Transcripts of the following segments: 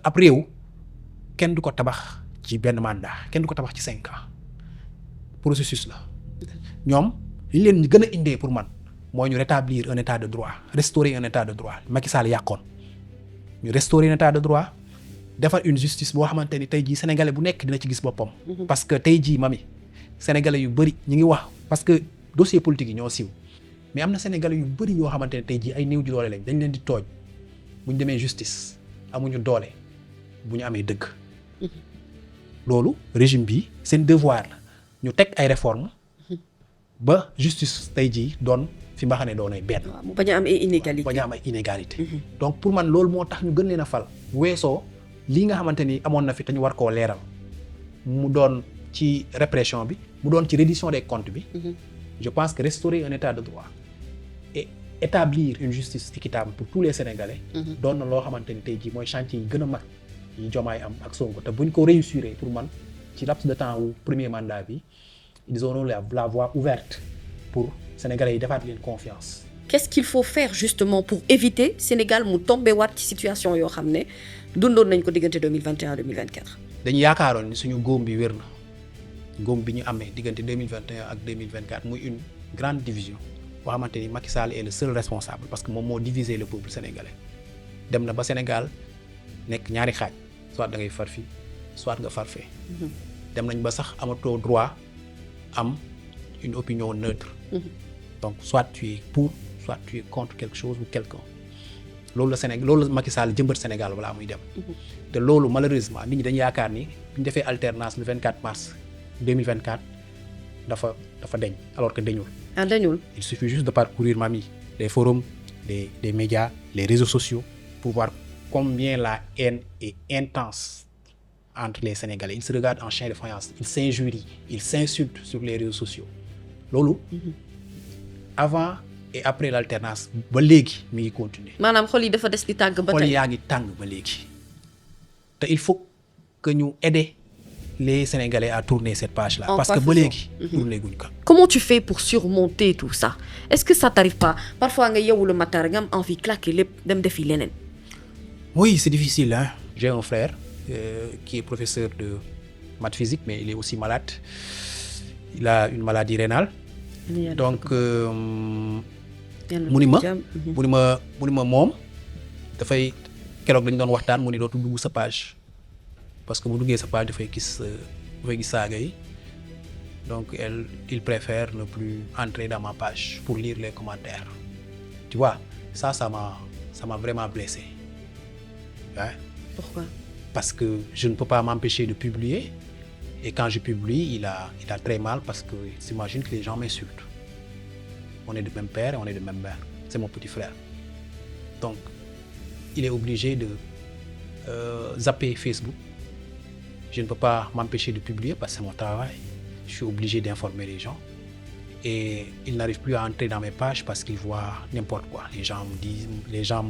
ab réew kenn du ko tabax ci benn mandat kenn du ko tabax ci 5 ans processus la ñoom li leen gën a indee pour man mooy ñu rétablir un état de droit restaurer un état de droit Macky Sall yàqoon ñu restaurer un état de droit defar une justice boo xamante ni tey jii sénégalais bu nekk dina ci gis boppam. parce que tey jii mami sénégalais yu bëri ñu ngi wax parce que dossier politique yi ñoo siiw mais am na sénégalais yu bëri yoo xamante ne tey jii ay néew ji doole lañ dañ leen di tooj bu ñu demee justice amuñu doole bu ñu amee dëgg. loolu régime bi seen devoir la ñu teg ay réformes ba justice tey jii doon fi nga xam ne doonay benn. waaw mu bañ a am ay inégalité bañ a am ay inégalité. donc pour man loolu moo tax ñu gën leen a fal weesoo lii nga xamante ni amoon na fi te ñu war koo leeral mu doon ci répression bi mu doon ci reddition des comptes bi. je pense que restaurer un état de droit et établir une justice équitable pour tous les Sénégalais. doon na loo xamante ni tey jii mooy chantier yi gën a mag yi Diomaye am ak Sonko te buñ ko réussir pour man ci laps de temps wu premier mandat bi ils auront la voie ouverte pour Sénégalais yi defaat leen confiance. Qu'est-ce qu'il faut faire justement pour éviter Sénégal mu tombé waat ci situation yoo xam ne dundoon nañ ko diggante 2021 2024. dañu yaakaaroon ni suñu góom bi wér na góom bi ñu amee diggante 2021 ak 2024 muy une grande division boo xamante ni Macky Sall est le seul responsable parce que moom moo divisé le peuple sénégalais dem na ba Sénégal nekk ñaari xaaj soit da ngay far fii soit nga far fee. dem nañ ba sax amatoo droit am une opinion neutre. donc soit tu es pour soit tu es contre quelque chose ou quelqu'un loolu la Sénégal loolu la Macky Sall jëmbat Sénégal balaa muy dem. te loolu malheureusement nit ñi dañu yaakaar ni bu ñu defee alternance le 24 mars 2024 dafa deñ alors que dañul. dañul. il suffit juste de parcourir mami les forums des médias les réseaux sociaux pour voir combien la haine est intense entre les Sénégalais ils se regardent en chien de faïence ils s'injurient ils s'insultent sur les réseaux sociaux loolu. avant et après l'alternance ba léegi mi ngi continuer. maanaam xol yi dafa des di tàng ba tey xol yaa ngi tàng ba léegi te il faut que ñu aider les Sénégalais à tourner cette page là. parce que ba léegi. tourner guñ ko. comment tu fais pour surmonter tout ça est-ce que ça t'arrive pas parfois nga yeewu le matin nga am envie claquer lépp dem defi leneen. oui c'est difficile hein. j'ai un frère qui est professeur de maths physique mais il est aussi malade il a une maladie rénale. donc mu ni ma moom dafay keroog dañu doon waxtaan mu ni dootu dugg sa page parce que bu duggee sa page dafay gis saaga yi donc il préfère ne plus entrer dans ma page pour lire les commentaires tu vois ça m'a vraiment blessé ouais. Pourquoi? Parce que je ne peux pas m'empêcher de publier. Et quand je publie, il a très mal parce qu'il s'imagine que les gens m'insultent. On est de même père et on est de même mère. C'est mon petit frère. Donc, il est obligé de zapper Facebook. Je ne peux pas m'empêcher de publier parce que c'est mon travail. Je suis obligé d'informer les gens. Et il n'arrive plus à entrer dans mes pages parce qu'il voit n'importe quoi. Les gens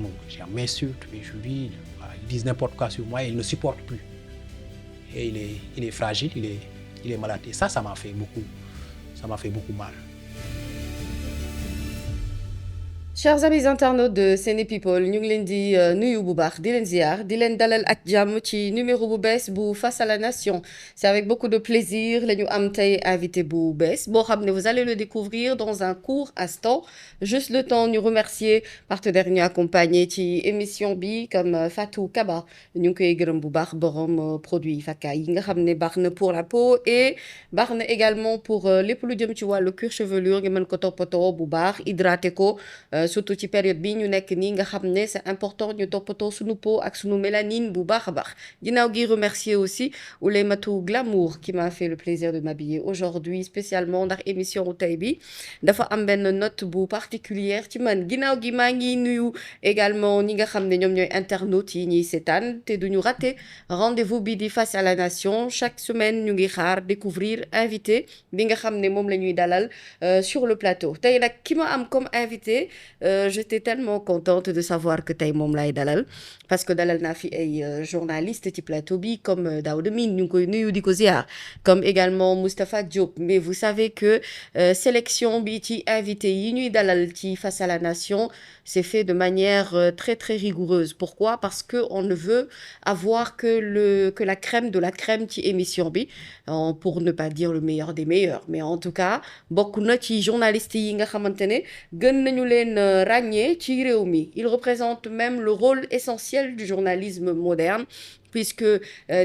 m'insultent, m'injurient, ils disent n'importe quoi sur moi et ils ne supportent plus. Et il est fragile, il est malade. Et ça m'a fait beaucoup mal. Chers amis internautes de Sénépeople ñu ngi leen di nuyu bu baax di leen ziar di leen dalal ak jàmm ci numéro bu bees bu Face à la Nation c'est avec beaucoup de plaisir la ñu am tey invité bu bees boo xam ne vous allez le découvrir dans un court instant juste le temps ñu remercier partenaires ñu accompagné ci émission bi comme Fatou Kaba ñu ngi koy gërëm bu baax borom produit Faka yi nga xam ne baax na pour la peau et baax na également pour lépp lu jëm ci wàllu cuir chevelure nga mën ko toppatoo bu baax hydraté ko. Surtout ci période bi ñu nekk nii nga xam ne c'est important ñu toppatoo sunu peau ak sunu mélanine bu baax a baax ginnaaw gi remercier aussi Oulaymatou Glamour qui m'a fait le plaisir de m'habiller aujourd'hui spécialement ndax émission tey bi dafa am benn note bu particulière ci man ginnaaw gi maa ngi nuyu également ñi nga xam ne ñoom ñooy internautes yi ñuy seetaan te duñu rater rendez-vous bi di Face à la Nation chaque semaine ñu ngi xaar découvrir invité bi nga xam ne moom la ñuy dalal sur le plateau tey nag ki ma am comme invité j'étais tellement contente de savoir que tey moom lay dalal parce que dalal naa fi ay journalistes ci plateau bi comme Daouda Mine ñu ngi koy nuyu di ko ziar comme également Moustapha Diop mais vous savez que sélection bi ci invité yi ñuy dalal ci Face à la Nation c'est fait de manière très très rigoureuse. Pourquoi? Parce que on ne veut avoir que la crème de la crème ci émission bi, pour ne pas dire le meilleur des meilleurs. Mais en tout cas bokk na ci journalistes yi nga xamante ne gën nañu leen ràññee ci réew mi. Il représente même le rôle essentiel du journalisme moderne, puisque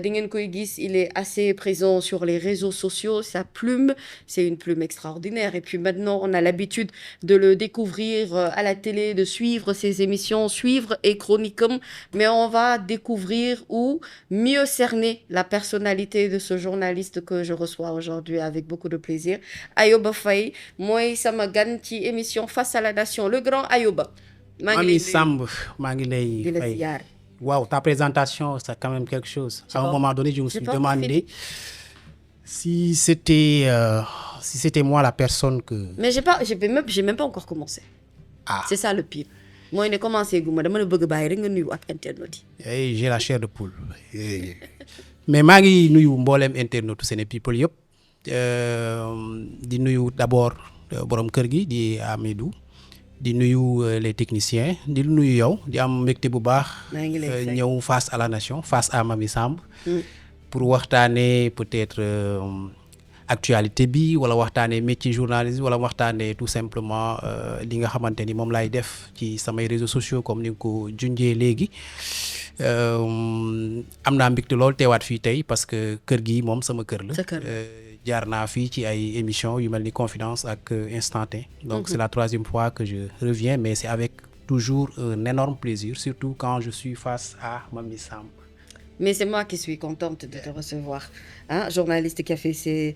di ngeen koy gis, il est assez présent sur les réseaux sociaux. Sa plume, c'est une plume extraordinaire. Et puis maintenant, on a l'habitude de le découvrir à la télé, de suivre ses émissions, suivre et chroniquem, mais on va découvrir ou mieux cerner la personnalité de ce journaliste que je reçois aujourd'hui avec beaucoup de plaisir. Ayoba Faye mooy sama gan ci émission Face à la Nation, le grand Ayoba. maa ngi Mamy Samb maa ngi lay di la fay. ziar. Waaw, ta présentation, c'est quand même quelque chose. À un pas- moment donné, je me j'ai suis pas demandé si c'était moi la personne que... Mais j'ai même pas encore commencé. Ah, C'est ça le pire. mooy ne commencé gu ma dama la bëgg a bàyyi rek nga nuyu ak internet yi. j'ai la chair de poule. Mais maa ngi nuyu mboolem internetu Sénépeople yëpp. Di nuyu d'abord borom kër gi di Amidou. Di nuyu les techniciens di nuyu yow di am mbégte bu baax. maa ngi lay fay. ñëw face à la nation, face à Mamy Samb. Pour waxtaanee peut-être actualité bi wala waxtaanee métier journalisme wala waxtaanee tout simplement li nga xamante ni moom laay def ci samay réseaux sociaux comme ni nga ko junjee léegi. Am naa mbégte lool teewaat fii tey parce que kër gi moom sama kër la. Sa kër. Jaar naa fii ci ay émissions yu mel ni Confidence ak Instant T. Donc c'est la 3e fois que je reviens, mais c'est avec toujours un énorme plaisir, surtout quand je suis face à Mamy Samb. Mais c'est moi qui suis contente de te recevoir. Hein, journaliste qui a fait ses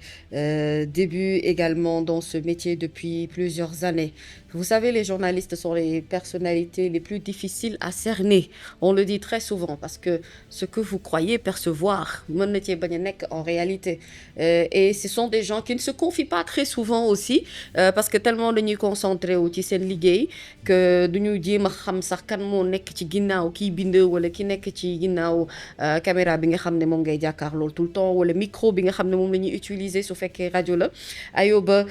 débuts également dans ce métier depuis plusieurs années. Vous savez, les journalistes sont les personnalités les plus difficiles à cerner. On le dit très souvent parce que ce que vous croyez percevoir, mën na cee bañ a nekk en réalité. Et ce sont des gens qui ne se confient pas très souvent aussi, parce que tellement dañuy concentré wu ci seen liggéey que duñu jéem a xam sax kan moo nekk ci ginnaaw kiy bind wala ki nekk ci ginnaaw caméra bi nga xam ne moom ngay jàkkaarloo tout le temps, wala micro bi nga xam ne moom la ñuy utiliser su fekkee rajo la. Ayoba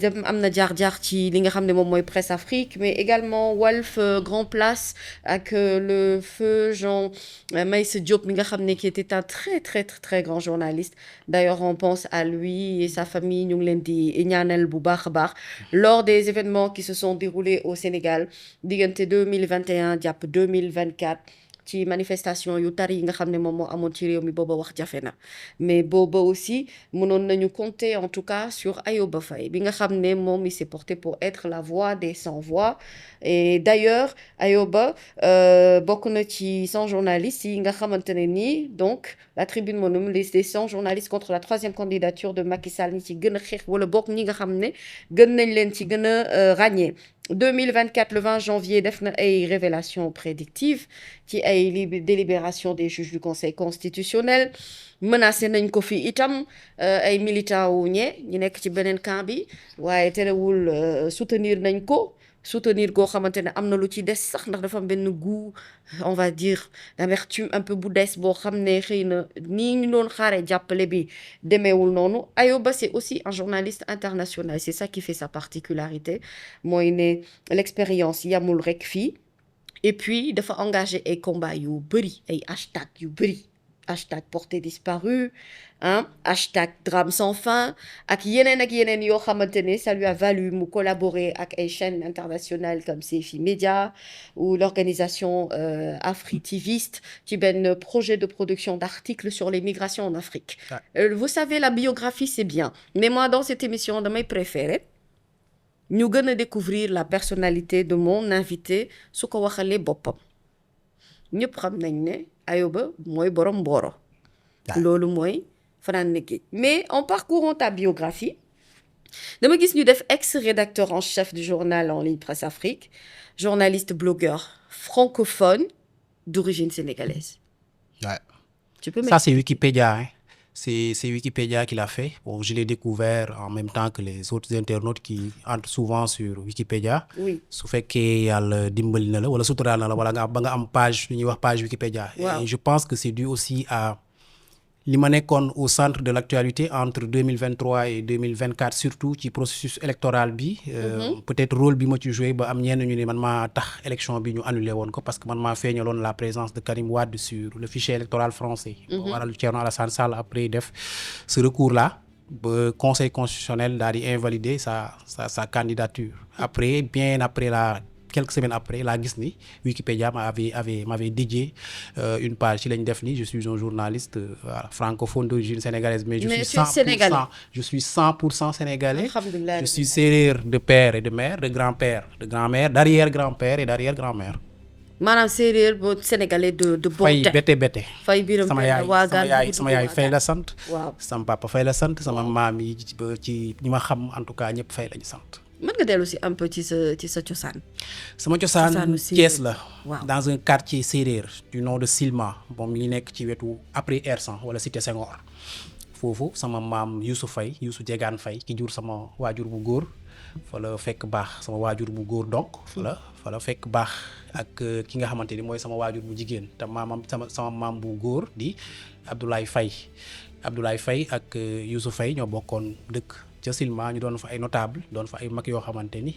dem am na jaar-jaar ci li nga xam ne moom mooy Presse Afrique, mais également Walf Grand Place ak le feu Jean Meïssa Diop mi nga xam ne qui était un très très très très grand journaliste. D'ailleurs, on pense à lui et sa famille, ñu ngi leen di ñaanal bu baax a baax. Lors des événements qui se sont déroulés au Sénégal diggante 2021 jàpp 2024 ci manifestation yu tar yi nga xam ne moom moo amoon ci réew mi, booba wax jafe na. Mais booba aussi mënoon nañu compter en tout cas sur Ayoba Faye bi nga xam ne moom il s'est porté pour être la voix des sans voix. Et d'ailleurs Ayoba bokk na ci 100 journalistes yi nga xamante ne nii, donc la tribune moo nommé les 100 journalistes contre la 3e candidature de Macky Sall ñi ci gën a xeex wala bokk ñi nga xam ne gën nañ leen ci gën a ràññee. 2024 le 20 janvier def na ay révélations prédictives ci ay délibération des juges du Conseil constitutionnel. Menacé nañ ko fi itam ay militants wu ñi nekk ci beneen camp bi, waaye terewul soutenir nañ ko. Soutenir goo xamante ne am na lu ci des sax ndax dafa am benn goût, on va dire d'amertume un peu bu des boo xam ne xëy na nii ñu doon xaare jàppale bi demeewul noonu. Ayoba c'est aussi un journaliste international, c'est ça qui fait sa particularité, mooy ne l'expérience yamul rek fii. Et puis dafa engagé ay combats yu bëri, ay hashtag yu bëri, hashtag porté disparu, hein, hashtag drame sans fin ak yeneen yoo xamante ne ça lui a valu mu collaborer ak ay chaînes internationales comme CFI Média ou l'organisation Afritiviste ci benn projet de production d'articles sur les migrations en Afrique. Vous savez, la biographie c'est bien, mais moi dans cette émission damay préférer ñu gën a découvrir la personnalité de mon invité su ko waxalee boppam. Ñëpp xam nañ ne Ayoba mooy borom Mboro. Loolu mooy fanaan na géej. Mais en parcourant ta biographie dama gis ñu def ex-rédacteur en chef du journal en ligne Presse Afrique, journaliste blogueur francophone d'origine sénégalaise. Ouais. Tu peux Ça c'est Wikipédia, hein. C'est Wikipédia qui l'a fait. Bon, je l'ai découvert en même temps que les autres internautes qui entrent souvent sur Wikipédia. Oui. Su fekkee yàlla dimbali na la wala suturaal na la wala ba nga am page lu ñuy wax page Wikipédia. Wow. Et je pense que c'est dû aussi à li ma nekkoon au centre de l'actualité entre 2023 et 2024 surtout ci processus électoral bi. Peut-être rôle bi ma ci joué ba am ñenn ñu ne man maa tax élection bi ñu annulé woon ko parce que man maa feeñaloon la présence de Karim Wade sur le fichier électoral français. waral Thierno Alassane Sall après def ce recours là ba conseil constitutionnel daal di invalider sa candidature. Après bien après quelques semaines après laa gis ni Wikipédia m'avait dédié une page ci lañ def ni je suis un journaliste voilà, francophone d'origine sénégalaise mais je suis 100% sénégalais. Je suis sérère de père et de mère, de grand-père, d'arrière-grand-père et d'arrière-grand-mère. maanaam séeréer boo sénégalais de bonté. Fay bete fay biram sama yaay Fay la sant. waaw sama papa Fay la sant. sama maam yi ci ñi ma xam en tout cas ñëpp Fay lañu sant. mën nga dellu si un peu ci sa cosaan. sama cosaan Thiès la. waaw dans un quartier séeréer du nom de Silma moom mi ngi nekk ci wetu après R100 wala cité Senghor. foofu sama maam Youssou Faye Youssou Diegane Faye ki jur sama waajur bu góor fa la fekk baax sama waajur bu góor donc fa la fekk baax ak ki nga xamante ni mooy sama waajur bu jigéen te sama maam bu góor di Abdoulaye Faye ak Youssou Faye ñoo bokkoon dëkk ca Silma ñu doon fa ay notable doon fa ay mag yoo xamante ni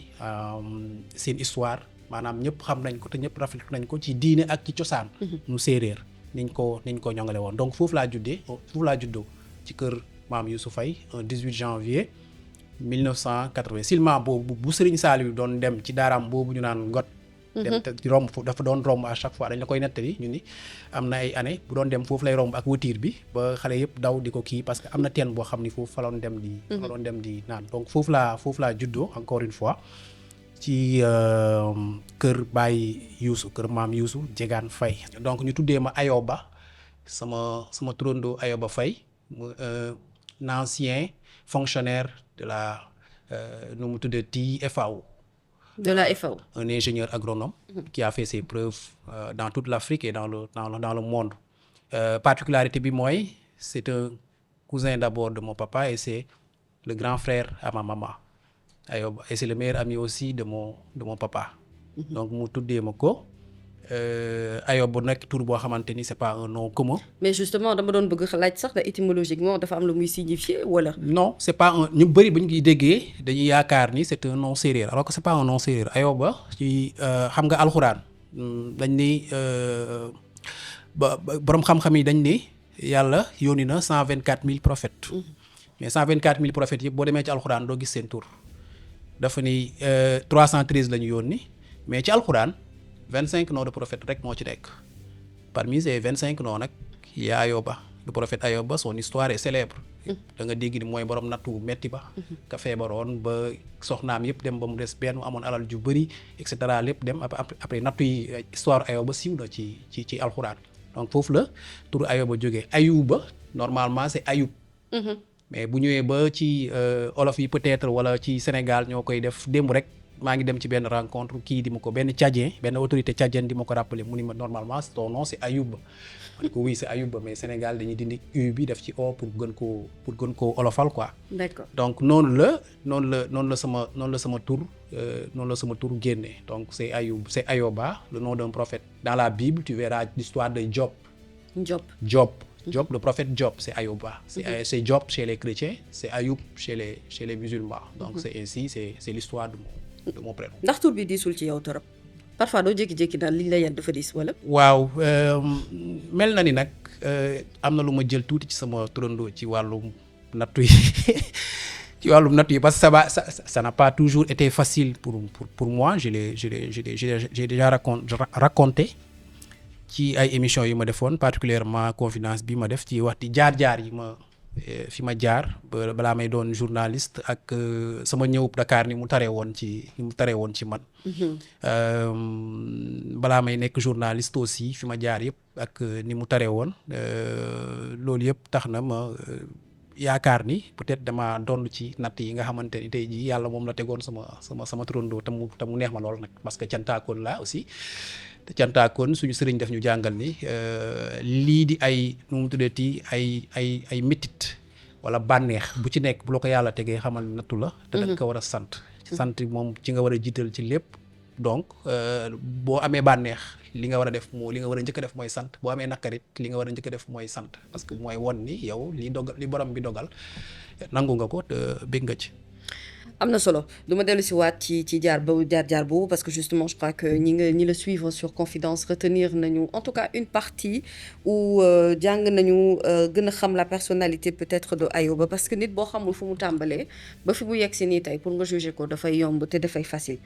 seen histoire maanaam ñëpp xam nañ ko te ñëpp rafetlu nañ ko ci diine ak ci cosaan nu séeréer niñ ko ñongale woon donc foofu laa juddoo ci kër maam Youssou Faye un 18 janvier 1980 Silma boobu bu Serigne Saliou doon dem ci daaraam boobu ñu naan Ngot. dem te romb foofu dafa doon romb à chaque fois dañ la koy nettali ñu ni am na ay année bu doon dem foofu lay romb ak voiture bi ba xale yëpp daw di ko kii parce que am na teen boo xam ni foofu fa doon dem di naan donc foofu laa juddoo encore une fois ci kër Baye Youssou kër maam Youssou Diegane Faye donc ñu tuddee ma Ayoba sama turandoo Ayoba Faye un ancien fonctionnaire de la nu mu tuddati FAO. De la FAO. Un ingénieur agronome qui a fait ses preuves dans toute l'Afrique et dans le monde. Particularité bi mooy c'est un cousin d'abord de mon papa et c'est le grand frère à ma maman Ayoba et c'est le meilleur ami aussi de mon papa. Donc mu tuddee ma ko Ayoba nekk tur boo xamante ni c'est pas un nom commun. mais justement dama doon bëgg laaj sax da étymologiquement dafa am lu muy signifier wala. non c'est pas un ñu bëri bu ñu koy déggee dañuy yaakaar ni c'est un nom séeréer alors que c'est pas un nom séeréer Ayoba ci xam nga alxuraan dañ ni boroom xam-xam yi dañ ni yàlla yónni na 124 000 prophètes. mais 124 000 prophètes yëpp boo demee ci alxuraan doo gis seen tur dafa ni 313 la ñu yónni mais ci alxuraan. 25 noms de prophète rek moo ci nekk parmi ces 25 noms nag y a Ayoba le prophète Ayoba son histoire est célèbre da nga dégg ni mooy borom nattu metti ba ka feebaroon ba soxnaam yëpp dem ba mu des benn amoon alal ju bëri et cetera lépp dem après nattu yi histoire Ayoba siiw na ci alxuraan donc foofu la turu Ayoba jógee Ayuba normalement c'est Ayub mais bu ñëwee ba ci olof yi peut-être wala ci Sénégal ñoo koy def démb rek maa ngi dem ci benn rencontre kii di ma ko benn tchadien benn autorité tchadienne di ma ko rappeler mu ni ma normalement ton nom c'est Ayouba ma ne ko oui c'est Ayouba mais Sénégal dañuy dindi U bi def ci O pour gën koo olofal quoi. D'accord. donc noonu la sama tur génnee donc c'est Ayoba le nom d'un prophète dans la Bible tu verras l'histoire de Job, le prophète Job, c'est Ayoba. C'est Job chez les chrétiens, c'est Ayoub chez les musulmans. Donc c'est ainsi, c'est l'histoire de mon prénom. ndax tur bi diisul ci yow torop parfois doo jékki-jékki daal liñ la yan dafa diis wala. waaw mel na ni nag am na lu ma jël tuuti ci sama turandoo ci wàllum nattu yi parce que ça n'a pas toujours été facile pour moi j'ai déjà raconté ci ay émissions yi ma defoon particulièrement confidence bi ma def ci waxti jaar-jaar yi ma fi ma jaar balaa may doon journaliste ak sama ñëw Dakar ni mu taree woon ci man balaa may nekk journaliste aussi fi ma jaar yëpp ak ni mu taree woon loolu yëpp tax na ma yaakaar ni peut-être dama doon ci natt yi nga xamante ni tey jii yàlla moom la tegoon sama turandoo te mu neex ma lool nag parce que cantaakoon la aussi te cantaakoon suñu sëriñ def ñu jàngal ni lii di ay nu mu tuddati ay métit wala bànneex bu ci nekk bu la ko yàlla tegee xamal nattu la te da nga ko war a sant moom ci nga war a jiital ci lépp donc boo amee bànneex li nga war a def li nga war a njëkk a def mooy sant boo amee naqarit li nga war a njëkk a def mooy sant parce que mooy won ni yow li borom bi dogal nangu nga ko te bég nga ci. am na solo du ma dellu si waat ci jaar boobu parce que justement je crois que ñi la suivre sur Confidence retenir nañu en tout cas une partie où jàng nañu gën a xam la personnalité peut-être de Ayoba parce que nit boo xamul fu mu tàmbalee ba fi mu yegg si nii tey pour nga juger ko dafay yomb te dafay facile.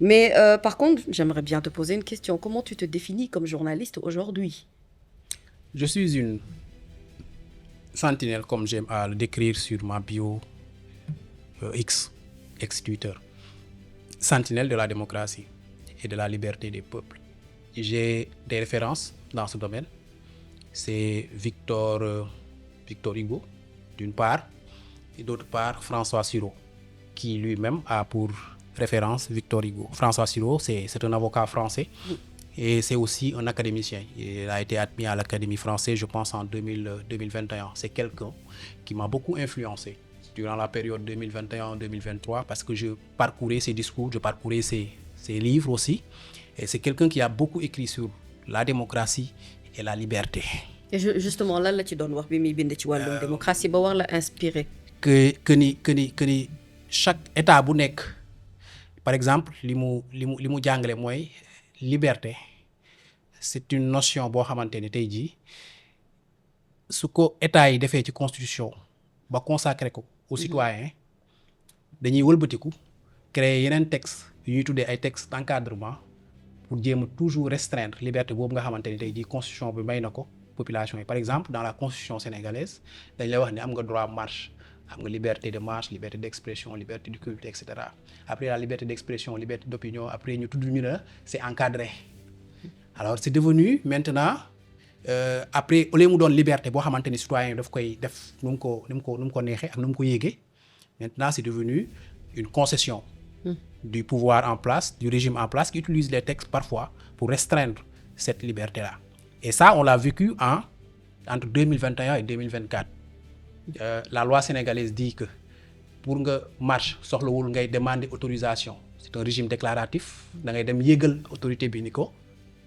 Mais par contre j'aimerais bien te poser une question. Comment tu te définis comme journaliste aujourd'hui? Je suis une sentinelle comme j'aime à le décrire sur ma bio ex-Twitter. Sentinelle de la démocratie et de la liberté des peuples. J'ai des références dans ce domaine. C'est Victor Hugo, d'une part, et d'autre part François Sureau, qui lui-même a pour référence Victor Hugo. François Sureau, c'est un avocat français et c'est aussi un académicien. Il a été admis à l'Académie française, je pense, en 2021. C'est quelqu'un qui m'a beaucoup influencé durant la période 2021-2023 parce que je parcourais ses discours, je parcourais ses livres aussi. Et c'est quelqu'un qui a beaucoup écrit sur la démocratie et la liberté. Et justement, lan la ci doon wax bi muy bind ci wàllum démocratie ba war la inspiré. que ni chaque état bu nekk par exemple li mu jàngale mooy liberté c'est une notion boo xamante ni tey jii su ko état yi defee ci constitution ba consacré ko aux citoyens dañuy wëlbatiku créer yeneen texte yu ñuy tuddee ay textes d'encadrement pour jéem a toujours restreindre liberté boobu nga xamante ni tey jii constitution bi may na ko population yi. Par exemple dans la constitution sénégalaise dañ lay wax ne am nga droit marche, am nga liberté de marche, liberté d'expression, liberté du culte, etc. Après la liberté d'expression, liberté d'opinion, après ñu tudd ñu ne c'est encadré. Alors c'est devenu maintenant après au lieu mu doon liberté boo xamante ni citoyen daf koy def nu mu ko neexee ak nu mu ko yéegee, maintenant c'est devenu une concession du pouvoir en place, du régime en place qui utilise les textes parfois pour restreindre cette liberté-là. Et ça on l'a vécu entre 2021 et 2024. La loi sénégalaise dit que pour nga marche soxlawul ngay demander autorisation, c'est un régime déclaratif, da ngay dem yégal autorité bi ni ko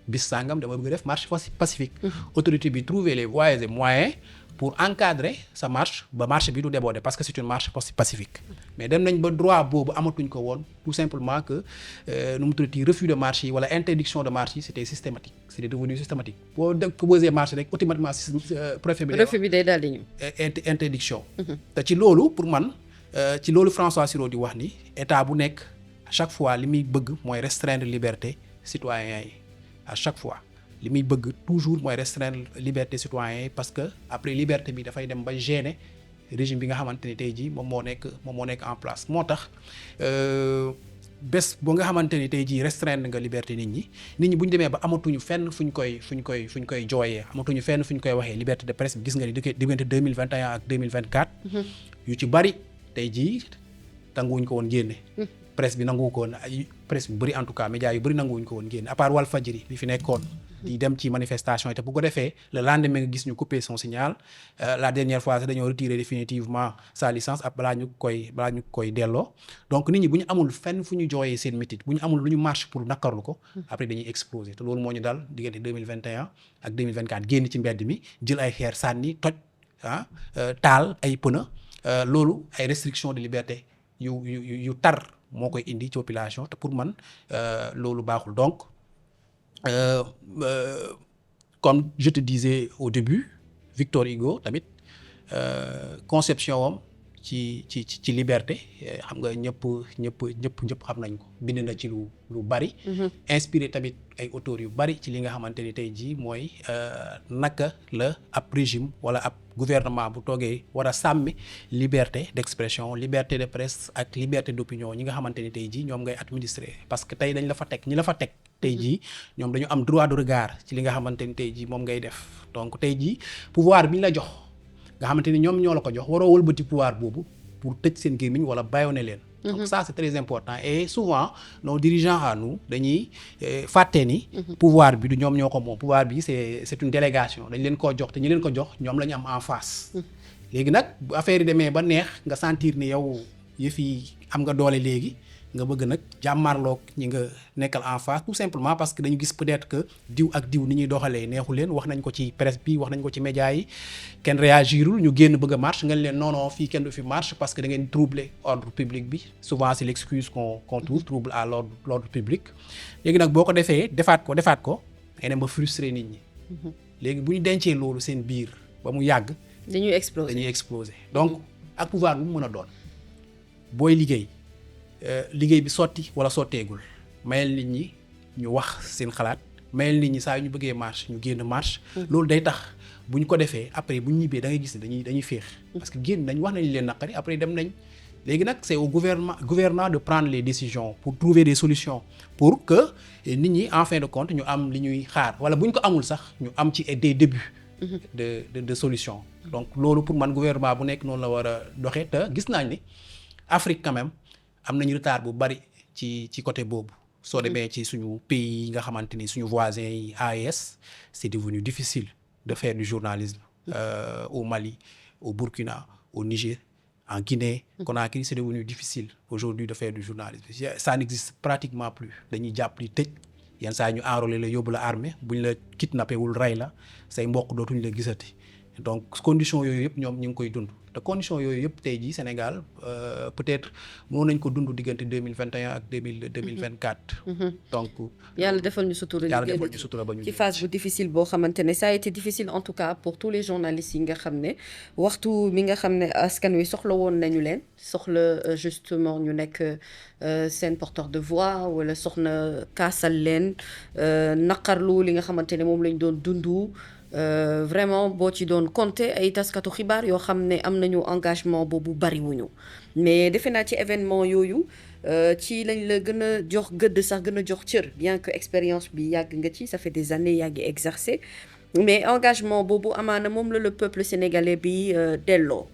bis sangam dama bëgg def marche pacifique. Autorité bi trouver les voies et moyens pour encadrer sa marche ba marche bi du déborder parce que c'est une marche pacifique. Mais dem nañ ba droit boobu amatuñ ko woon tout simplement que nu mu tuddati refus de marche yi wala interdiction de marche yi c'était systématique, c'était devenu systématique. Boo posé marche rek automatiquement préfet bi day daal di ñëw interdiction. te ci loolu pour man ci loolu François Sureau di wax ni état bu nekk à chaque fois li muy bëgg mooy restreindre liberté citoyen yi. À chaque fois li muy bëgg toujours mooy restreindre liberté citoyen yi parce que après liberté bi dafay dem ba gêner régime bi nga xamante ni tey jii moom moo nekk en place. Moo tax bés boo nga xamante ni tey jii restreindre nga liberté nit ñi bu ñu demee ba amatuñu fenn fuñ koy jooyee, amatuñu fenn fuñ koy waxee. Liberté de presse bi gis nga ni diggante 2021 ak 2024 yu ci bari tey jii tanguwuñ ko woon génne. Presse bi nangu ko woon, ay presse bu bëri en tout cas médias yu bëri nanguwuñ ko woon génne à part Walfadjri bi fi nekkoon di dem ci manifestation yi te bu ko defee le lendemain nga gis ñu couper son signal. La dernière fois sax dañoo retirer définitivement sa licence ak balaa ñu koy delloo. Donc nit ñi bu ñu amul fenn fu ñu jooyee seen métit, bu ñu amul lu ñu marche pour nakarlu ko après dañuy exploser te loolu moo ñu dal diggante 2021 ak 2024 génn ci mbedd mi jël ay xeer sànni toj taal ay pneu. Loolu ay restrictions de liberté yu tar moo koy indi ci population te pour man loolu baaxul. Donc comme je te disais au début Victor Hugo tamit conception wam ci liberté xam nga ñëpp xam nañ ko, bind na ci lu bari. Inspiré tamit ay auteurs yu bari ci li nga xamante ni tey jii mooy naka la ab régime wala ab gouvernement bu toogee war a sàmmi liberté d'expression, liberté de presse ak liberté d'opinion ñi nga xamante ni tey jii ñoom ngay administrer. Parce que tey dañ la fa teg ñi la fa teg tey jii ñoom dañu am droit de regard ci li nga xamante ni tey jii moom ngay def. Donc tey jii pouvoir bi ñu la jox nga xamante ni ñoom ñoo la ko jox waroo wëlbati pouvoir boobu pour tëj seen gémmiñ wala bàyyoone leen. Donc ça c'est très important et souvent nos dirigeants à nous dañuy fàtte ni pouvoir bi du ñoom ñoo ko moom. Pouvoir bi c'est une délégation, dañ leen koo jox te ñi leen ko jox ñoom la ñu am en face. Léegi nag bu affaire yi demee ba neex nga sentir ni yow yëf yi am nga doole léegi nga bëgg nag jàmmarloog ñi nga nekkal en face tout simplement parce que dañu gis peut-être que diw ak diw ni ñuy doxalee neexu leen wax nañ ko ci presse bi wax nañ ko ci média yi kenn réagirul ñu génn bëgg a marche nga leen non fii kenn du fi marche parce que da ngeen troubler ordre public bi souvent c'est l'excuse qu'on trouve trouble à l'ordre public léegi nag boo ko defaat ko day dem ba frustré nit ñi léegi bu ñu dencee loolu seen biir ba mu yàgg dañuy exploser donc ak pouvoir bu mu mën a doon booy liggéey bi sotti wala sotteegul mayel nit ñi ñu wax seen xalaat mayel nit ñi saa yu ñu bëggee marche ñu génn marche loolu day tax bu ñu ko defee après bu ñu ñibbee da ngay gis ne dañuy féex parce que génn nañ wax nañ leen naqari après dem nañ léegi nag c'est au gouvernement de prendre les décisions pour trouver des solutions pour que nit ñi en fin de compte ñu am li ñuy xaar wala bu ñu ko amul sax ñu am ci des débuts de solution donc loolu pour man gouvernement bu nekk noonu la war a doxee te gis nañ ni Afrique quand même am nañu retard bu bari ci côté boobu soo demee ci suñu pays yi nga xamante ni suñu voisins yi AES c'est devenu difficile de faire du journalisme au Mali au Burkina au Niger en Guinée Conakry c'est devenu difficile aujourd'hui de faire du journalisme ça n'existe pratiquement plus dañuy jàpp li tëj yenn saa ñu enrôler la yóbbu la armée buñ la kidnappé wul rey la say mbokk dootuñ la gisati donc conditions yooyu yëpp ñoom ñu ngi koy dund te conditions yooyu yëpp tey jii Sénégal peut-être mënoon nañ ko dund diggante 2021 ak 2024 donc yàlla defal ñu sutura ba ñu ci phase bu difficile boo xamante ne ça a été difficile en tout cas pour tous les journalistes yi nga xam ne waxtu mi nga xam ne askan wi soxla woon nañu leen soxla justement ñu nekk seen porteur de voix wala soxna kaasal leen naqarlu li nga xamante ne moom lañ doon dundu vraiment boo ci doon compter ay taskatu xibaar yoo xam ne am nañu engagement boobu bariwuñu mais defe naa ci événement yooyu ci lañ la gën a jox gëdd sax gën a jox cër bien que expérience bi yàgg nga ci ça fait des années yaa ngi exercer mais engagement boobu amaana moom la le peuple sénégalais bi delloo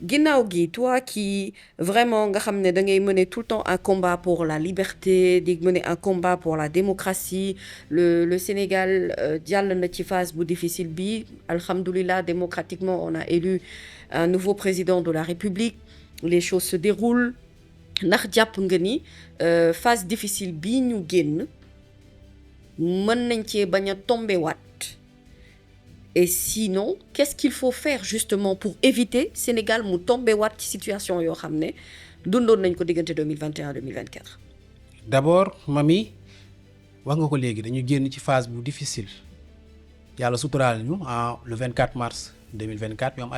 ginnaaw gi toi qui vraiment nga xam ne da ngay mener tout le temps un combat pour la liberté di mener un combat pour la démocratie le Sénégal jàll na ci phase bu difficile bi alhamdoulilah démocratiquement on a élu un nouveau président de la République les choses se déroulent ndax jàpp nga ni phase difficile bii ñu génn mën nañ cee bañ a tomber waat et sinon qu'est-ce qu'il faut faire justement pour éviter Sénégal mu tomber waat ci situation yoo xam ne dundoon nañ ko diggante 2021 2024 d'abord Mamy wax nga ko léegi dañu génn ci phase bu difficile yàlla suturaal ñu le 24 mars 2024 ñu am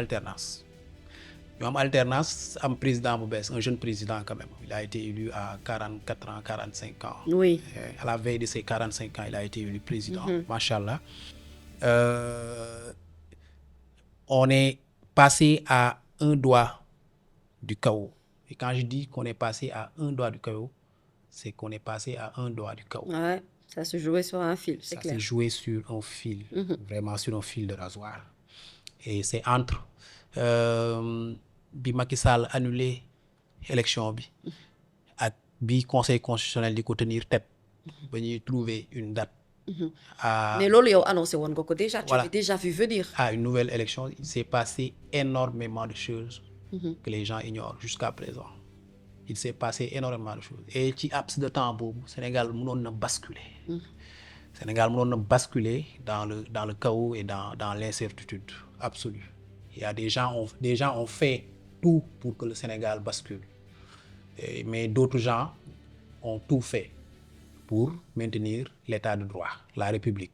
alternance am président bu bees un jeune président quand même il a été élu à 44 ans 45 ans oui à la veille de ses 45 ans il a été élu président machallah on est passé à un doigt du chaos et quand je dis qu'on est passé à un doigt du chaos c'est qu'on est passé à un doigt du chaos. Ouais, ça se jouait sur un fil, c'est clair. Ça se jouait sur un fil, vraiment sur un fil de rasoir. Et c'est entre bi Macky Sall annulé élection bi ak bi conseil constitutionnel di ko tenir tête ba ñuy trouver une date. Mais loolu yow annoncé woon nga ko déjà. Voilà. Tu avais déjà vu venir. À une nouvelle élection, il s'est passé énormément de choses que les gens ignorent jusqu'à présent. Il s'est passé énormément de choses et ci laps de temps boobu Sénégal mënoon na basculer. Sénégal mënoon na basculer dans le chaos et dans l'incertitude absolue. Il y a des gens ont fait tout pour que le Sénégal bascule. Mais d'autres gens ont tout fait pour maintenir l'état de droit, la République.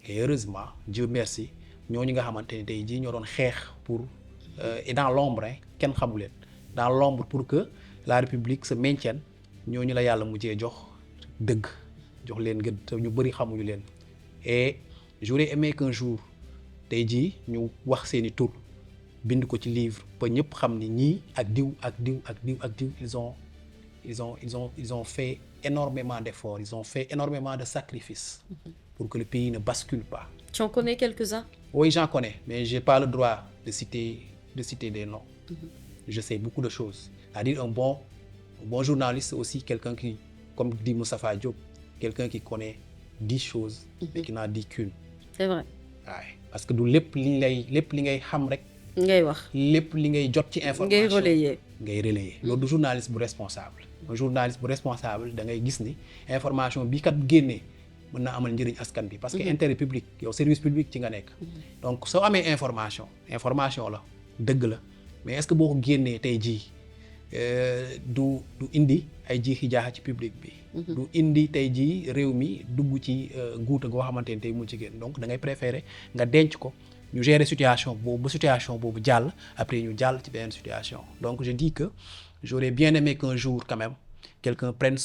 Et heureusement, Dieu merci, ñooñu nga xamante ne tey jii ñoo doon xeex pour et dans l'ombre kenn xamu leen dans l'ombre pour que la République se maintienne ñooñu la yàlla mujjee jox dëgg jox leen gëdd te ñu bëri xamuñu leen et j'aurais aimé qu'un jour tey jii ñu wax seeni tur bind ko ci livre ba ñëpp xam ni ñii ak diw ak diw ak diw ak diw ils ont fait énormément d'efforts, ils ont fait énormément de sacrifices pour que le pays ne bascule pas. Tu en connais quelques-uns? Oui, j'en connais, mais j'ai pas le droit de citer des noms. Je sais beaucoup de choses. C'est-à-dire un bon journaliste aussi, quelqu'un qui, comme dit Moustapha Diop, quelqu'un qui connaît 10 choses mais qui n'en dit qu'une. C'est vrai. Ouais. Parce que du lépp li ngay xam rek ngay wax lépp li ngay jot ci information ngay relayer loolu du journaliste bu responsable. un journaliste bu responsable da ngay gis ni information bi kat génnee mën na amal njëriñ askan bi parce que intérêt public yow service public ci nga nekk donc soo amee information la dëgg la mais est-ce que boo ko génnee tey jii du indi ay jiixi jaaxa ci public bi du indi tey jii réew mi dugg ci guuta goo xamante ni tey mu ci génn donc da ngay préférer nga denc ko ñu gérer situation boobu ba situation boobu jàll après ñu jàll ci beneen situation donc je dis que j'aurais bien aimé qu'un jour quand même quelqu'un prenne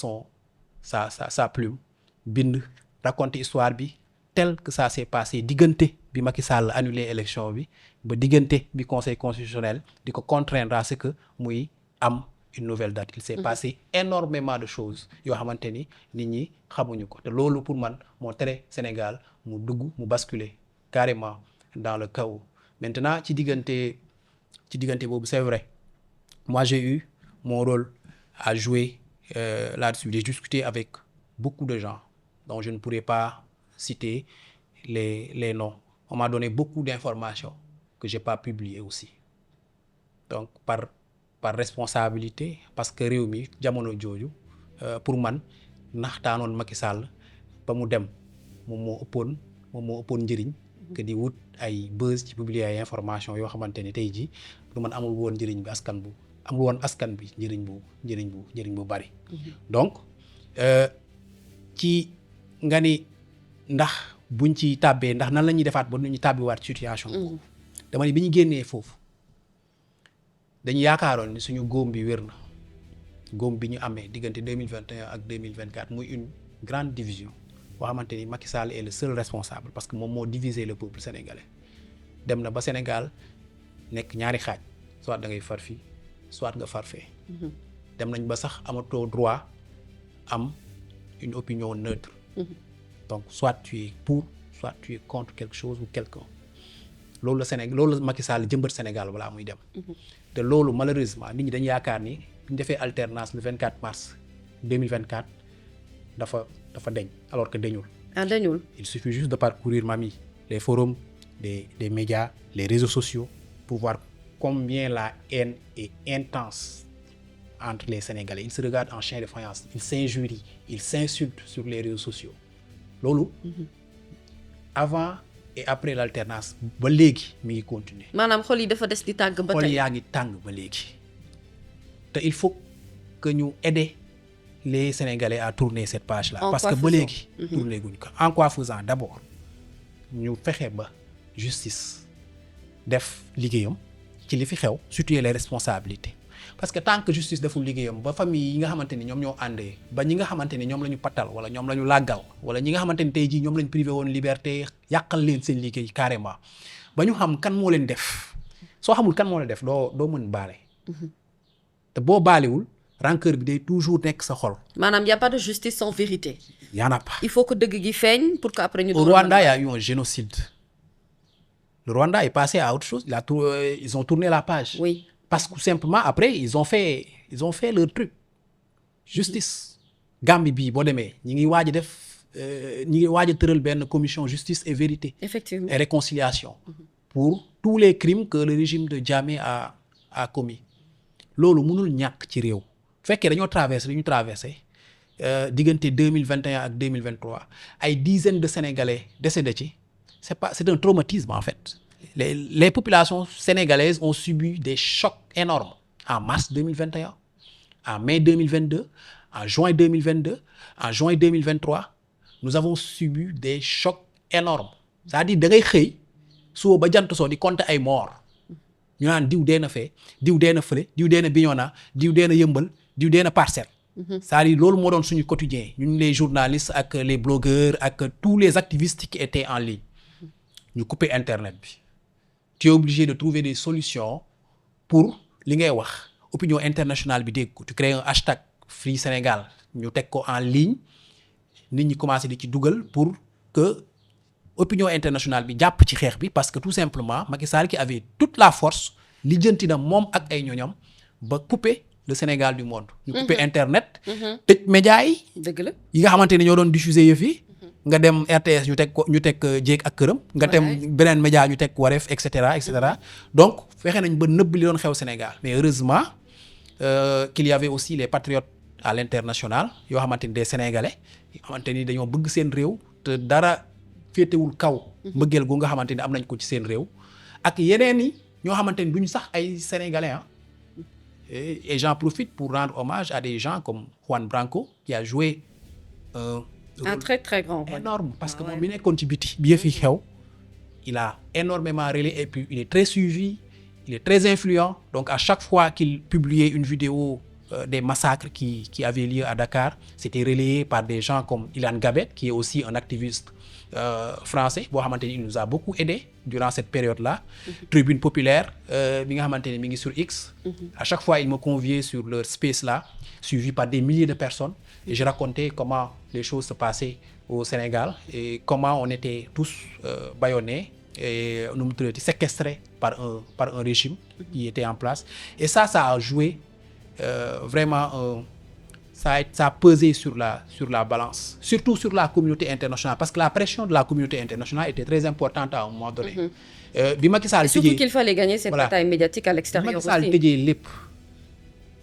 sa plume bind raconter histoire bi tel que ça s'est passé diggante bi Macky Sall annulé élection bi ba diggante bi conseil constitutionnel di ko contraindre à ce que muy am une nouvelle date il s'est passé énormément de choses yoo xamante ni nit ñi xamuñu ko te loolu pour man moo tere Sénégal mu dugg mu basculer carrément dans le chaos maintenant ci diggante boobu c'est vrai moi j'ai eu mon rôle à jouer là-dessus j'ai discuté avec beaucoup de gens dont je ne pourrais pas citer les noms on m'a donné beaucoup d'informations que j'ai pas publiées aussi donc par responsabilité parce que réew mi jamono jooju pour man naxtaanoon Macky Sall ba mu dem moom moo ëppoon njëriñ que di wut ay buzz ci publier ay information yoo xamante ni tey jii pour man amul woon njëriñ bi amul woon askan bi njëriñ bu bari donc ci nga ni ndax buñ ci tàbbee ndax nan la ñuy defaat ba nu ñu tàbbiwaat situation boobu dama ni bi ñu génnee foofu dañu yaakaaroon ni suñu góom bi wér na góom bi ñu amee diggante 2021 ak 2024 muy une grande division boo xamante ni Macky Sall est le seul responsable parce que moom moo divisé le peuple sénégalais dem na ba Sénégal nekk ñaari xaaj soit da ngay far fii soit nga far fee dem nañ ba sax amatoo droit am une opinion neutre donc soit tu es pour soit tu es contre quelque chose ou quelqu'un loolu la Macky Sall jëmbat Sénégal balaa muy dem te loolu malheureusement nit ñi dañu yaakaar ni bu ñu defee alternance le 24 mars 2024 dafa deñ alors que deñul il suffit juste de parcourir Mamy les forums des médias les réseaux sociaux pour voir combien la haine est intense entre les Sénégalais ils se regardent en chien de faïence ils s'injurient ils s'insultent sur les réseaux sociaux loolu avant et après l'alternance ba léegi mi ngi continuer maanaam xol yi dafa des di tàng ba tey xol yaa ngi tàng ba léegi te il faut que ñu aider les Sénégalais à tourner cette page là parce que ba léegi tourner guñ ko en quoi faisant d'abord ñu fexe ba justice def liggéeyam ci li fi xew situer les responsabilités parce que tant que justice deful liggéeyam ba famille yi nga xamante ni ñoom ñoo àndee ba ñi nga xamante ni ñoom la ñu pattal wala ñoom la ñu làggal wala ñi nga xamante ni tey jii ñoom la ñu privé woon liberté yàqal leen seen liggéey carrément ba ñu xam kan moo leen def soo xamul kan moo leen def doo mën baale te boo baalewul rancœur bi day toujours nekk sa xol. maanaam y a pas de justice sans vérité. y en a pas. il faut que dëgg gi feeñ pour que après ñu. Au Rwanda y a eu un génocide. Le Rwanda est passé à autre chose ils ont tourné la page. oui. Parce que simplement après ils ont fait leur truc justice Gambie bii boo demee ñi ngi waaj a tëral benn commission justice et vérité effectivement et réconciliation pour tous les crimes que le régime de Jammeh a commis loolu mënul ñàkk ci réew fekkee dañoo traversé li ñu traversé diggante 2021 ak 2023 ay dizaines de Sénégalais décédés ci c'est un traumatisme en fait. Les populations sénégalaises ont subi des chocs énormes en mars 2021, en mai 2022, en juin 2022, en juin 2023. Nous avons subi des chocs énormes. C'est-à-dire da ngay xëy suba ba jant soo di compter ay morts ñu naan diw dee na fee diw dee na fële diw dee na Bignona diw dee na Yëmbal diw dee na Parcelles. C'est-à-dire loolu moo doon suñu quotidien ñun les journalistes ak les blogueurs ak tous les activistes qui étaient en ligne ñu couper internet bi. Tu es obligé de trouver des solutions pour li ngay wax opinion internationale bi dégg ko tu crées un hashtag Free Sénégal ñu teg ko en ligne nit ñi commencé di ci dugal pour que opinion internationale bi jàpp ci xeex bi parce que tout simplement Macky Sall qui avait toute la force lijjanti na moom ak ay ñoñam ba couper le Sénégal du monde. ñu couper internet. tëj médias yi. dëgg la yi nga xamante ne ñoo doon diffuser yëf yi. nga dem RTS ñu teg jéeg ak këram. nga dem beneen média ñu teg Wareef et cetera et cetera. donc fexe nañ ba nëbb li doon xew Sénégal mais heureusement qu'il y avait aussi les patriotes à l'international yoo xamante ni des sénégalais yoo xamante ni dañoo bëgg seen réew te dara féetewul kaw mbëggeel gu nga xamante ni am nañ ko ci seen réew ak yeneen yi ñoo xamante ni duñu sax ay sénégalais ah et j'en profite pour rendre hommage à des gens comme Juan Branco qui a joué un très très grand rôle énorme parce que moom mi nekkoon ci biti bi yëf yi xew il a énormément relayé et puis il est très suivi il est très influent donc à chaque fois qu'il publiait une vidéo des massacres qui avaient lieu à Dakar c'était relayé par des gens comme Ilan Gabet qui est aussi un activiste français boo xamante ni il nous a beaucoup aidé durant cette période-là Tribune Populaire bi nga xamante ni mi ngi sur X à chaque fois il me conviait sur leur space là suivi par des milliers de personnes et je racontais comment les choses se passaient au Sénégal et comment on était tous bâillonnés et nu mu tuddati séquestrés par un régime qui était en place et ça a joué vraiment ça a pesé sur la balance surtout sur la communauté internationale parce que la pression de la communauté internationale était très importante à un moment donné bi Macky Sall surtout qu'il fallait gagner cette bataille médiatique à l'extérieur aussi. Macky Sall tëjee lépp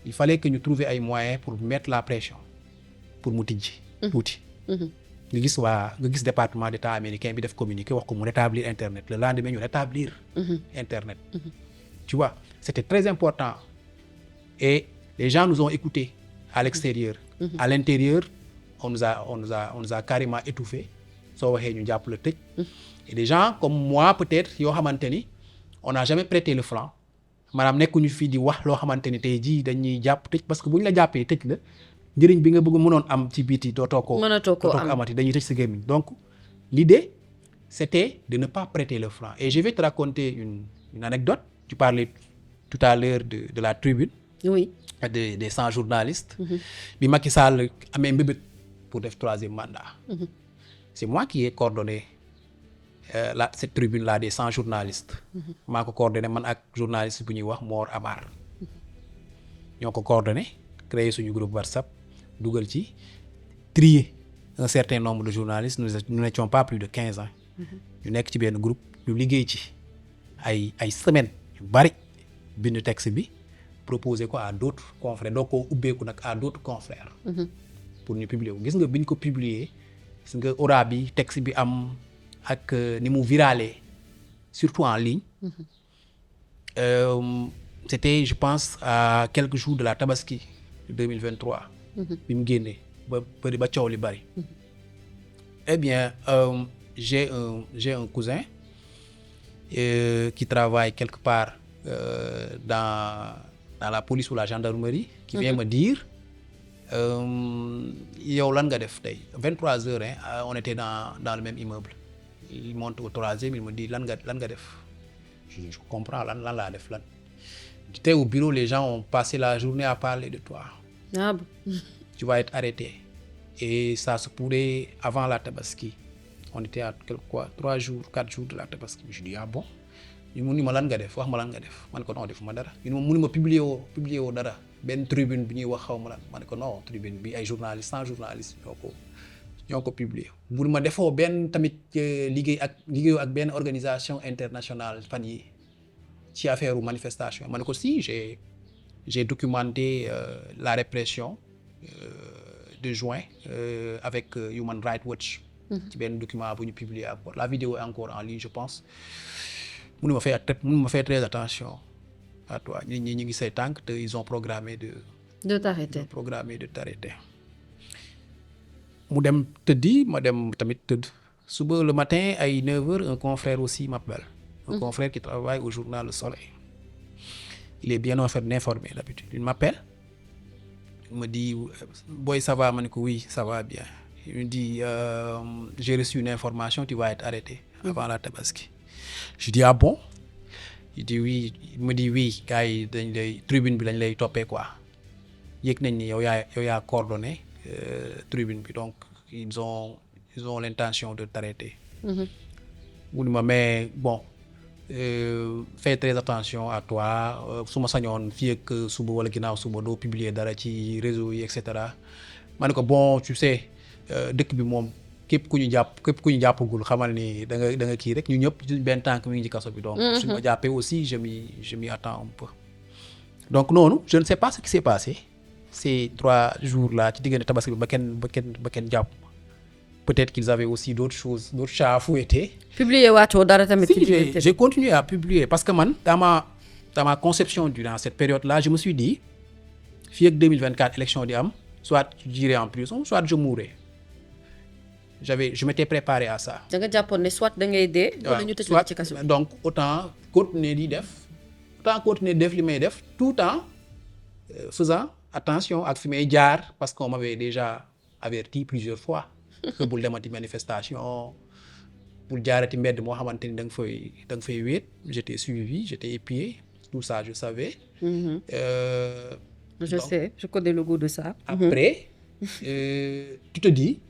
il fallait que ñu trouver ay moyens pour mettre la pression pour mu tijji tuuti nga gis département d'État américain bi def communiqué wax ko mu rétablir internet le lendemain ñu rétablir internet tu vois c'était très important et les gens nous ont écoutés à l'extérieur à l'intérieur on nous a carrément étouffé soo waxee ñu jàpp la tëj et des gens comme moi peut-être yoo xamante ni on n'a jamais prêté le flanc maanaam nekkuñu fii di wax loo xamante ni tey jii dañuy jàpp tëj parce que bu ñu la jàppee tëj la njëriñ bi nga bëgg mënoon am ci biti dootoo ko amati dañuy tëj sa gémmiñ donc l'idée c'était de ne pas prêter le flanc et je vais te raconter une anecdote tu parlais tout à l'heure de la tribune oui des 100 journalistes bi Macky Sall amee mbébét pour def 3e mandat c'est moi qui ai coordonné cette tribune là des 100 journalistes maa ko coordonné man ak journaliste bu ñuy wax Mor Amar ñoo ko coordonné créer suñu groupe WhatsApp dugal ci trier un certain nombre de journalistes nous n'étions pas plus de 15 ans ñu nekk ci benn groupe ñu liggéey ci ay semaines yu bari bind texte bi proposer ko à d'autres confrères doo ko ubbeeku nag à d'autres confrères pour ñu publier ko gis nga biñ ko publier gis nga aura bi texte bi am ak ni mu virale surtout en ligne c'était je pense à quelques jours de la Tabaski de 2023 bi mu génnee ba coow li bari eh bien j'ai un cousin qui travaille quelque part dans la police ou la gendarmerie qui vient me dire yow lan nga def tey 23 heures on était dans le même immeuble il monte au 3e il me dit lan nga def je comprends lan laa def lan j'étais au bureau les gens ont passé la journée à parler de toi bon tu vas être arrêté et ça se pourrait avant la Tabaski on était à 4 jours de la Tabaski je dis bon ñu mu ni ma lan nga def wax ma lan nga def man ko non defuma dara ñu mu ni ma publier woo dara benn tribune bi ñuy wax xaw ma lan man ko non tribune bi ay journalistes 100 journalistes ñoo ko publier mu ni ma defoo benn tamit liggéeyoo ak benn organisation internationale fan yi ci affaire manifestation man ko si j'ai documenté la répression de juin avec Human Rights Watch ci benn document bu ñu publier encore la vidéo est encore en ligne je pense mënu ma faire très attention à toi ñi ñu ngi say tànk te ils ont programmé de t'arrêter mu dem tëddi ma dem tamit tëdd suba le matin ay 9h un confrère aussi m'appelle un confrère qui travaille au journal Le Soleil il est bien informé d'habitude il m'appelle il me dit boy ça va ma ne ko oui ça va bien il me dit j'ai reçu une information tu vas être arrêté avant la Tabaski je dis ah bon il dit oui il me dit oui gars yi dañ lay tribune bi lañ lay toppee quoi yëg nañ ni yow yaa coordonné tribune bi donc ils ont l'intention de t'arrêter mu ni ma mais bon fais très attention à toi su ma sañoon fii ak suba wala ginnaaw suba doo publier dara ci réseau yi et cetera ma ne ko bon tu sais dëkk bi moom képp ku ñu jàppagul xamal ni da nga kii rek ñu ñëpp benn tànk mi ngi ci kaso bi donc suñu ma jàppee aussi je m'y attends un peu donc noonu je ne sais pas ce qui s'est passé ces 3 jours là ci diggante tabaski bi ba kenn jàpp peut-être qu'ils avaient aussi d'autres choses, d'autres chats à fouetter. publier waatoo dara tamit. Si, j'ai continué à publier parce que man dans ma conception durant cette période-là je me suis dit fii ak 2024 élection di am soit j'irai en prison soit je mourrai. Je m'étais préparé à ça. da nga jàppoon ne soit da ngay dee. wala ñu tëj la ci kaso. Donc autant continuer def li may def tout en faisant attention ak fi may jaar parce qu'on m'avait déjà averti plusieurs fois que bul demati manifestation bul jaarati mbedd moo xamante ni da nga fay wéet. J'étais suivi, j'étais épié, tout ça je savais. Je sais, je connais le goût de ça. Après tu te dis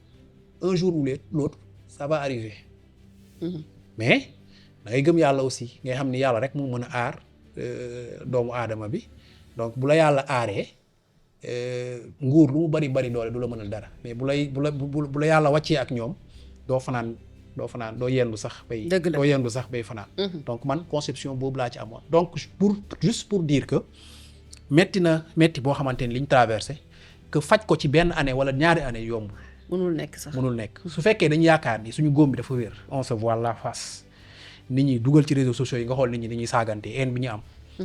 un jour ou l'autre ça va arriver. Mais da ngay gëm yàlla aussi ngay xam ni yàlla rek moo mën a aar doomu aadama bi donc bu la yàlla aaree nguur lu mu bari doole du la mënal dara mais bu la yàlla wàccee ak ñoom doo fanaan doo yendu sax bay fanaan. Donc man conception boobu laa ci amoon. Donc juste pour dire que metti boo xamante ni li ñu traversé que faj ko ci benn année wala ñaari année yombul. mënul nekk su fekkee dañu yaakaar ni suñu góom bi dafa wér on se voit la face nit ñi dugal ci réseaux sociaux yi nga xool nit ñi dañuy saagante haine bi ñu am.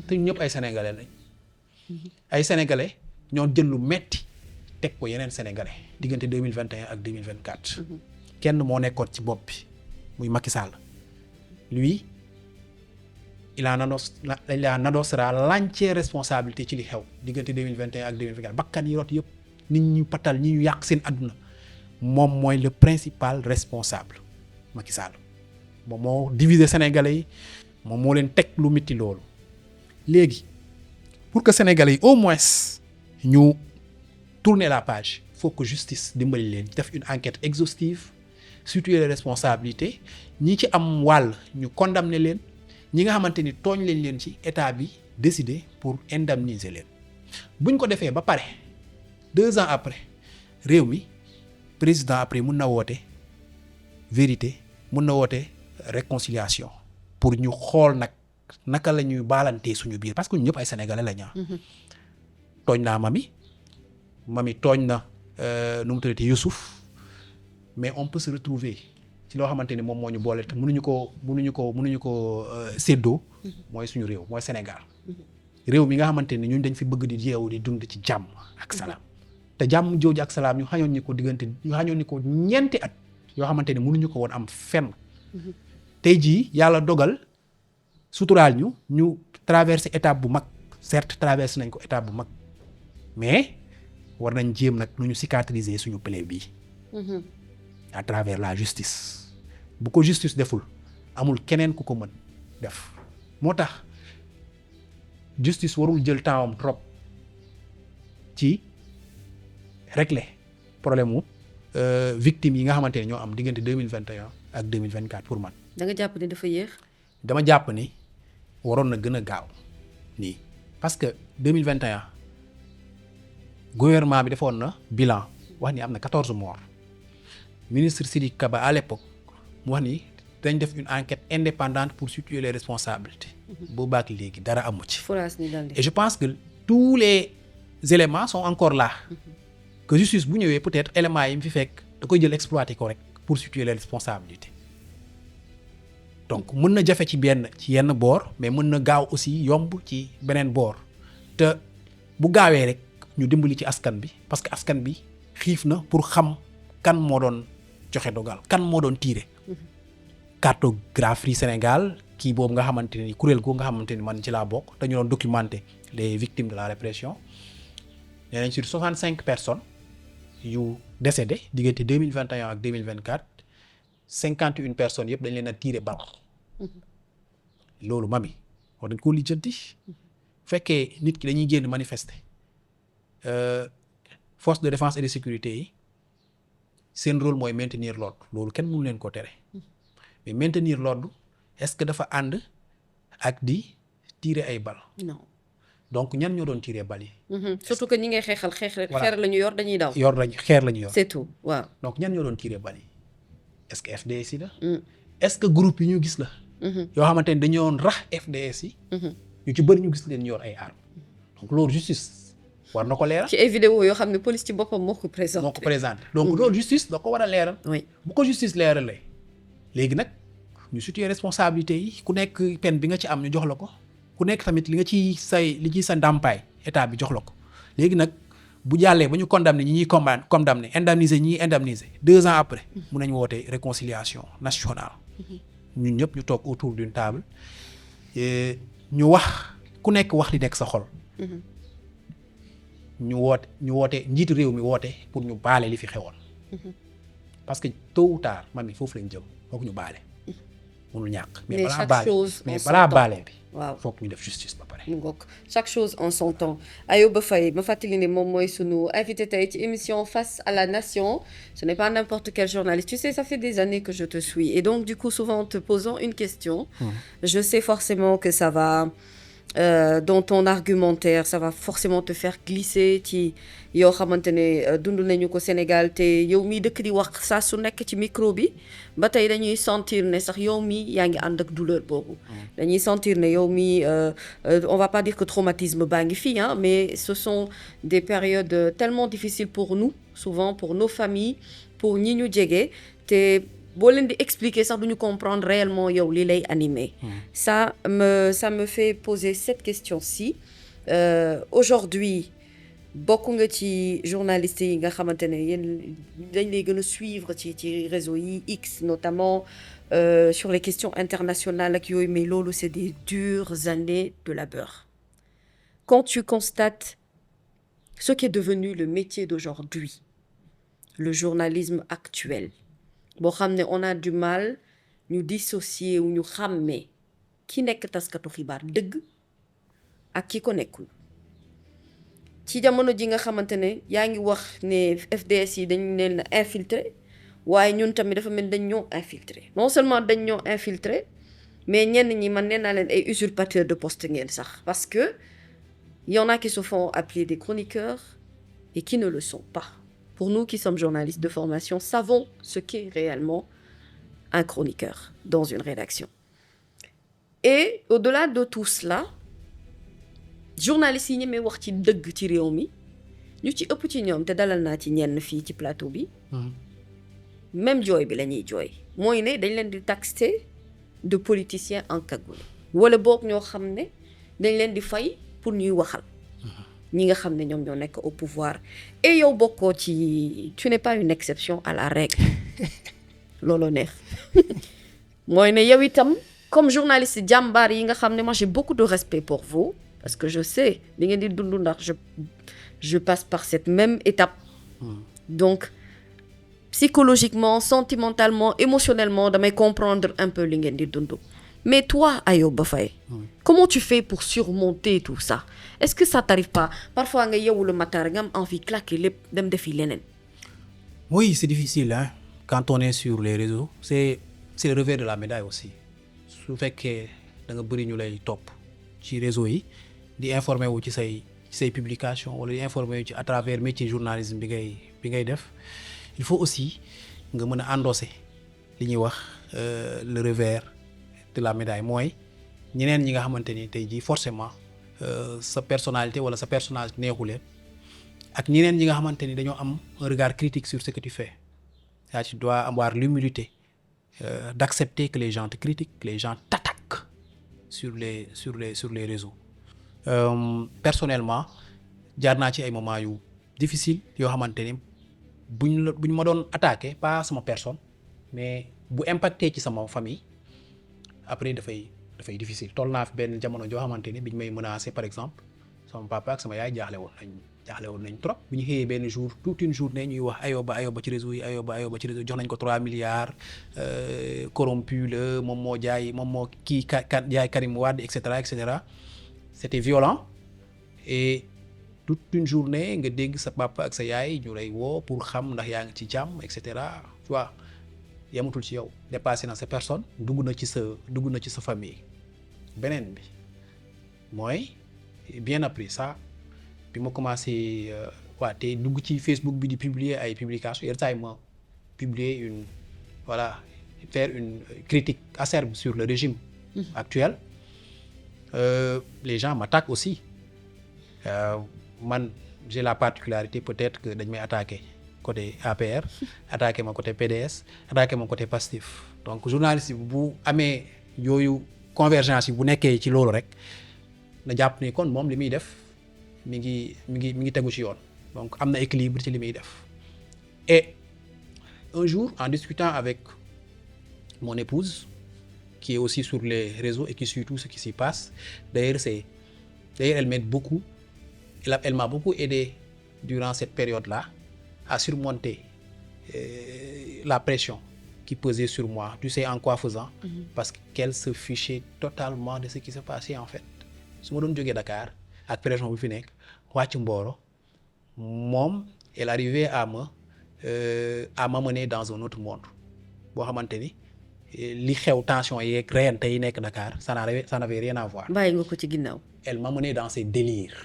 te ñun ñëpp ay sénégalais lañ. ay sénégalais ñoo jël lu metti teg ko yeneen sénégalais diggante 2021 ak 2024. kenn moo nekkoon ci bopp bi muy Macky Sall. lui il en endossera l'entière responsabilité ci li xew diggante 2021 ak 2024 bakkan yi rot yëpp nit ñu patal ñi ñu yàq seen àdduna moom mooy le principal responsable Macky Sall moom moo diviser sénégalais yi moom moo leen teg lu metti loolu. léegi pour que sénégalais yi au moins ñu tourner la page faut que justice dimbali leen def une enquête exhaustive situer les responsabilités ñi ci am wàll ñu condamner leen ñi nga xamante ni tooñ leen ci état bi décider pour indemniser leen buñ ko defee ba pare 2 ans après réew mi président après mun na woote vérité mun na woote réconciliation pour ñu xool naka la ñuy baalantee suñu biir parce que ñun ñëpp ay sénégalais la ñaa tooñ naa mami tooñ na nu mu tuddati Youssouf mais on peut se retrouver ci loo xamante ni moom moo ñu boole te mënuñu ko séddoo mooy suñu réew mooy Sénégal réew mi nga xamante ni ñun dañ fi bëgg di jeewu di dund ci jàmm ak salaam te jàmm jooju ak salaam ñu xañoon ni ko ñeenti at yoo xamante ni mënuñu ko woon am fenn. tey jii yàlla dogal suturaal ñu traversé étape bu mag certes traversé nañ ko étape bu mag mais war nañ jéem nag nu ñu cicatriser suñu plaie bii. à travers la justice bu ko justice deful amul keneen ku ko mën def moo tax justice warul jël temps am trop ci régler problème mu victimes yi nga xamante ne ñoo am diggante 2021 ak 2024 pour man. da nga jàpp ni dafa yéex. dama jàpp ni waroon na gën a gaaw nii parce que 2021 gouvernement bi defoon na bilan wax ni am na 14 morts ministre Sidiki Kaba à l'époque mu wax ni dañ def une enquête indépendante pour situer les responsabilités. boobaak léegi dara amu ci. et je pense que tous les éléments sont encore là. que justice bu ñëwee peut-être éléments yi mu fi fekk da koy jël exploiter ko rek pour situer les responsabilités. donc mën na jafe ci yenn boor mais mën na gaaw aussi yomb ci beneen boor te bu gaawee rek ñu dimbali ci askan bi parce que askan bi xiif na pour xam kan moo doon joxe dogal kan moo doon tiire. cartographie Sénégal kii boobu nga xamante ni kuréel googu nga xamante ni man ci laa bokk dañu doon documenter les victimes de la répression nee nañ sur 65 personnes yu décédé diggante 2021 ak 2024 51 personnes yëpp dañ leen a tiire bal. loolu mami war dañ koo lijjanti fekkee nit ki dañuy génn manifester force de défense et de sécurité yi seen rôle mooy maintenir l'ordre loolu kenn mënu leen ko tere mais maintenir l'ordre est-ce que dafa ànd ak di tirer ay bal. non donc ñan ñoo doon tirer bal yi. surtout que ñi ngay xeexal xeer la ñu yor dañuy daw. xeer la ñu yor. c'est tout waaw. donc ñan ñoo doon tirer bal yi est-ce que FDS yi la. est-ce que groupe yi ñu gis la. yoo xamante ni dañoo rax FDS yi. ñu ci bëri ñu gis leen yor ay armes donc loolu justice war na ko leeral. ci ay vidéo yoo xam ne police ci boppam moo ko présenté donc loolu justice da ko war a leeral. oui bu ko justice leeralee léegi nag ñu situer responsabilité yi ku nekk peine bi nga ci am ñu jox la ko ku nekk tamit li ci sa ndàmpaay état bi jox la ko léegi nag bu jàllee ba ñu condamné ñi ñuy condamné indemniser ñi indemniser 2 ans après mun nañ woote réconciliation nationale ñun ñëpp ñu toog autour d'une table ñu wax ku nekk wax li nekk sa xol ñu woote njiitu réew mi woote pour ñu baale li fi xewoon parce que tôt ou tard man mi foofu lañ jëm foog ñu baale mënul ñàkk mais balaa baale bi waaw foog ñu def justice ba pare. mu ngoog chaque chose en son temps Ayoba Faye ma fàttali ne moom mooy sunu invité tey ci émission Face à la Nation ce n'est pas n'importe quel journaliste tu sais ça fait des années que je te suis et donc du coup souvent en te posant une question je sais forcément que ça va dans ton argumentaire ça va forcément te faire glisser ci yoo xamante ne dund nañu ko Sénégal te yow mii dëkk di wax saa su nekk ci micro bi ba tey dañuy sentir ne sax yow mii yaa ngi ànd ak douleur boobu dañuy sentir ne yow mii on va pas dire que traumatisme baa ngi fii mais ce sont des périodes tellement difficiles pour nous souvent pour nos familles pour ñi ñu jege te boo leen di expliquer sax duñu comprendre réellement yow li lay animer ça me fait poser cette question-ci aujourd'hui bokk nga ci journalistes yi nga xamante ne yéen dañ lay gën a suivre ci réseau yi X notamment sur les questions internationales ak yooyu mais loolu c'est des dures années de labeur quand tu constates ce qui est devenu le métier d'aujourd'hui le journalisme actuel boo xam ne on a du mal ñu dissocier wu ñu xàmmee ki nekk taskatu xibaar dëgg ak ki ko nekkul ci jamono ji nga xamante ne yaa ngi wax ne FDS yi dañ leen infiltré waaye ñun tamit dafa mel dañ ñoo infiltré non seulement dañ ñoo infiltré mais ñenn ñi man nee naa leen ay usurpateurs de poste ngeen sax parce que y en a qui se font appeler des chroniqueurs et qui ne le sont pas. Pour nous qui sommes journalistes de formation, savons ce qu'est réellement un chroniqueur dans une rédaction. Et au-delà de tout cela, journalistes yi ñemee wax ci dëgg ci réew mi ñu ci ëpp ci ñoom te dalal naa ci ñenn fii ci plateau bi même jooy bi la ñuy jooy mooy ne dañ leen di taxer de politiciens encagoulés wala boog ñoo xam ne dañ leen di fay pour ñuy waxal ñi nga xam ne ñoom ñoo nekk au pouvoir et yow bokkoo ci tu n'es pas une exception à la règle looloo neex mooy ne yow itam comme journaliste jàmbaar yi nga xam ne moi j'ai beaucoup de respect pour vous parce que je sais li ngeen di dund ndax je passe par cette même étape donc psychologiquement sentimentalement émotionnellement damay comprendre un peu li ngeen di dund mais toi Ayoba Faye comment tu fais pour surmonter tout ça est-ce que ça t'arrive pas parfois nga yeewu le matin nga am envie claquer lépp dem defi leneen oui c'est difficile quand on est sur les réseaux c'est le revers de la médaille aussi su fekkee da nga bëri ñu lay topp ci réseau yi di informer wu ci say publication wala di informer wu ci à travers métier journalisme bi ngay def il faut aussi nga mën a endosser li ñuy wax le revers de la médaille mooy ñeneen ñi nga xamante ni tey jii forcément sa personnalité wala sa personnage neexu leen ak ñeneen ñi nga xamante ni dañoo am un regard critique sur ce que tu fais ça tu dois avoir l'humilité d'accepter que les gens te critiquent que les gens t'attaquent sur les réseaux personnellement jaar naa ci ay moments yu difficile yoo xamante ni buñ ma doon attaquer pas sama personne mais bu impacté ci sama famille après dafay difficile toll naa fi benn jamono joo xamante ni biñ may menacer par exemple sama papa ak sama yaay jaaxle woon nañ trop bu ñu xëyee benn jour toute une journée ñuy wax Ayoba ci réseau yi Ayoba ci réseau jox nañ ko 3 milliards corrompu la moom moo kii jaay Karim Wade et cetera c'était violent et toute une journée nga dégg sa papa ak sa yaay ñu lay woo pour xam ndax yaa ngi ci jàmm et cetera tu vois yamatul ci yow dépassé na sa personne dugg na ci sa famille beneen bi mooy bien après ça bi ma commencé te dugg ci Facebook bi di publier ay publications yenn saa yi ma publier faire une critique acerbe sur le régime actuel les gens m'attaquent aussi man j'ai la particularité peut-être que dañ may attaquer côté APR attaquer ma côté PDS attaquer ma côté Pastef donc journaliste bu amee yooyu convergence yi bu nekkee ci loolu rek na jàpp ni kon moom li muy def mi ngi tegu ci yoon donc am na équilibre ci li muy def. Et un jour en discutant avec mon épouse qui est aussi sur les réseaux et qui suit tout ce qui s'y passe d'ailleurs elle m'aide beaucoup. Elle m'a beaucoup aidé durant cette période-là à surmonter la pression qui pesait sur moi. Tu sais en quoi faisant? Parce qu'elle se fichait totalement de ce qui se passait en fait. su ma doon jógee Dakar ak pression bi fi nekk wàcc Mboro moom elle arrivait à m'amener dans un autre monde boo xamante ni li xew tension yeeg reyante yi nekk Dakar ça n'avait rien à voir. bàyyi nga ko ci ginnaaw. Elle m'amenait dans ses délires.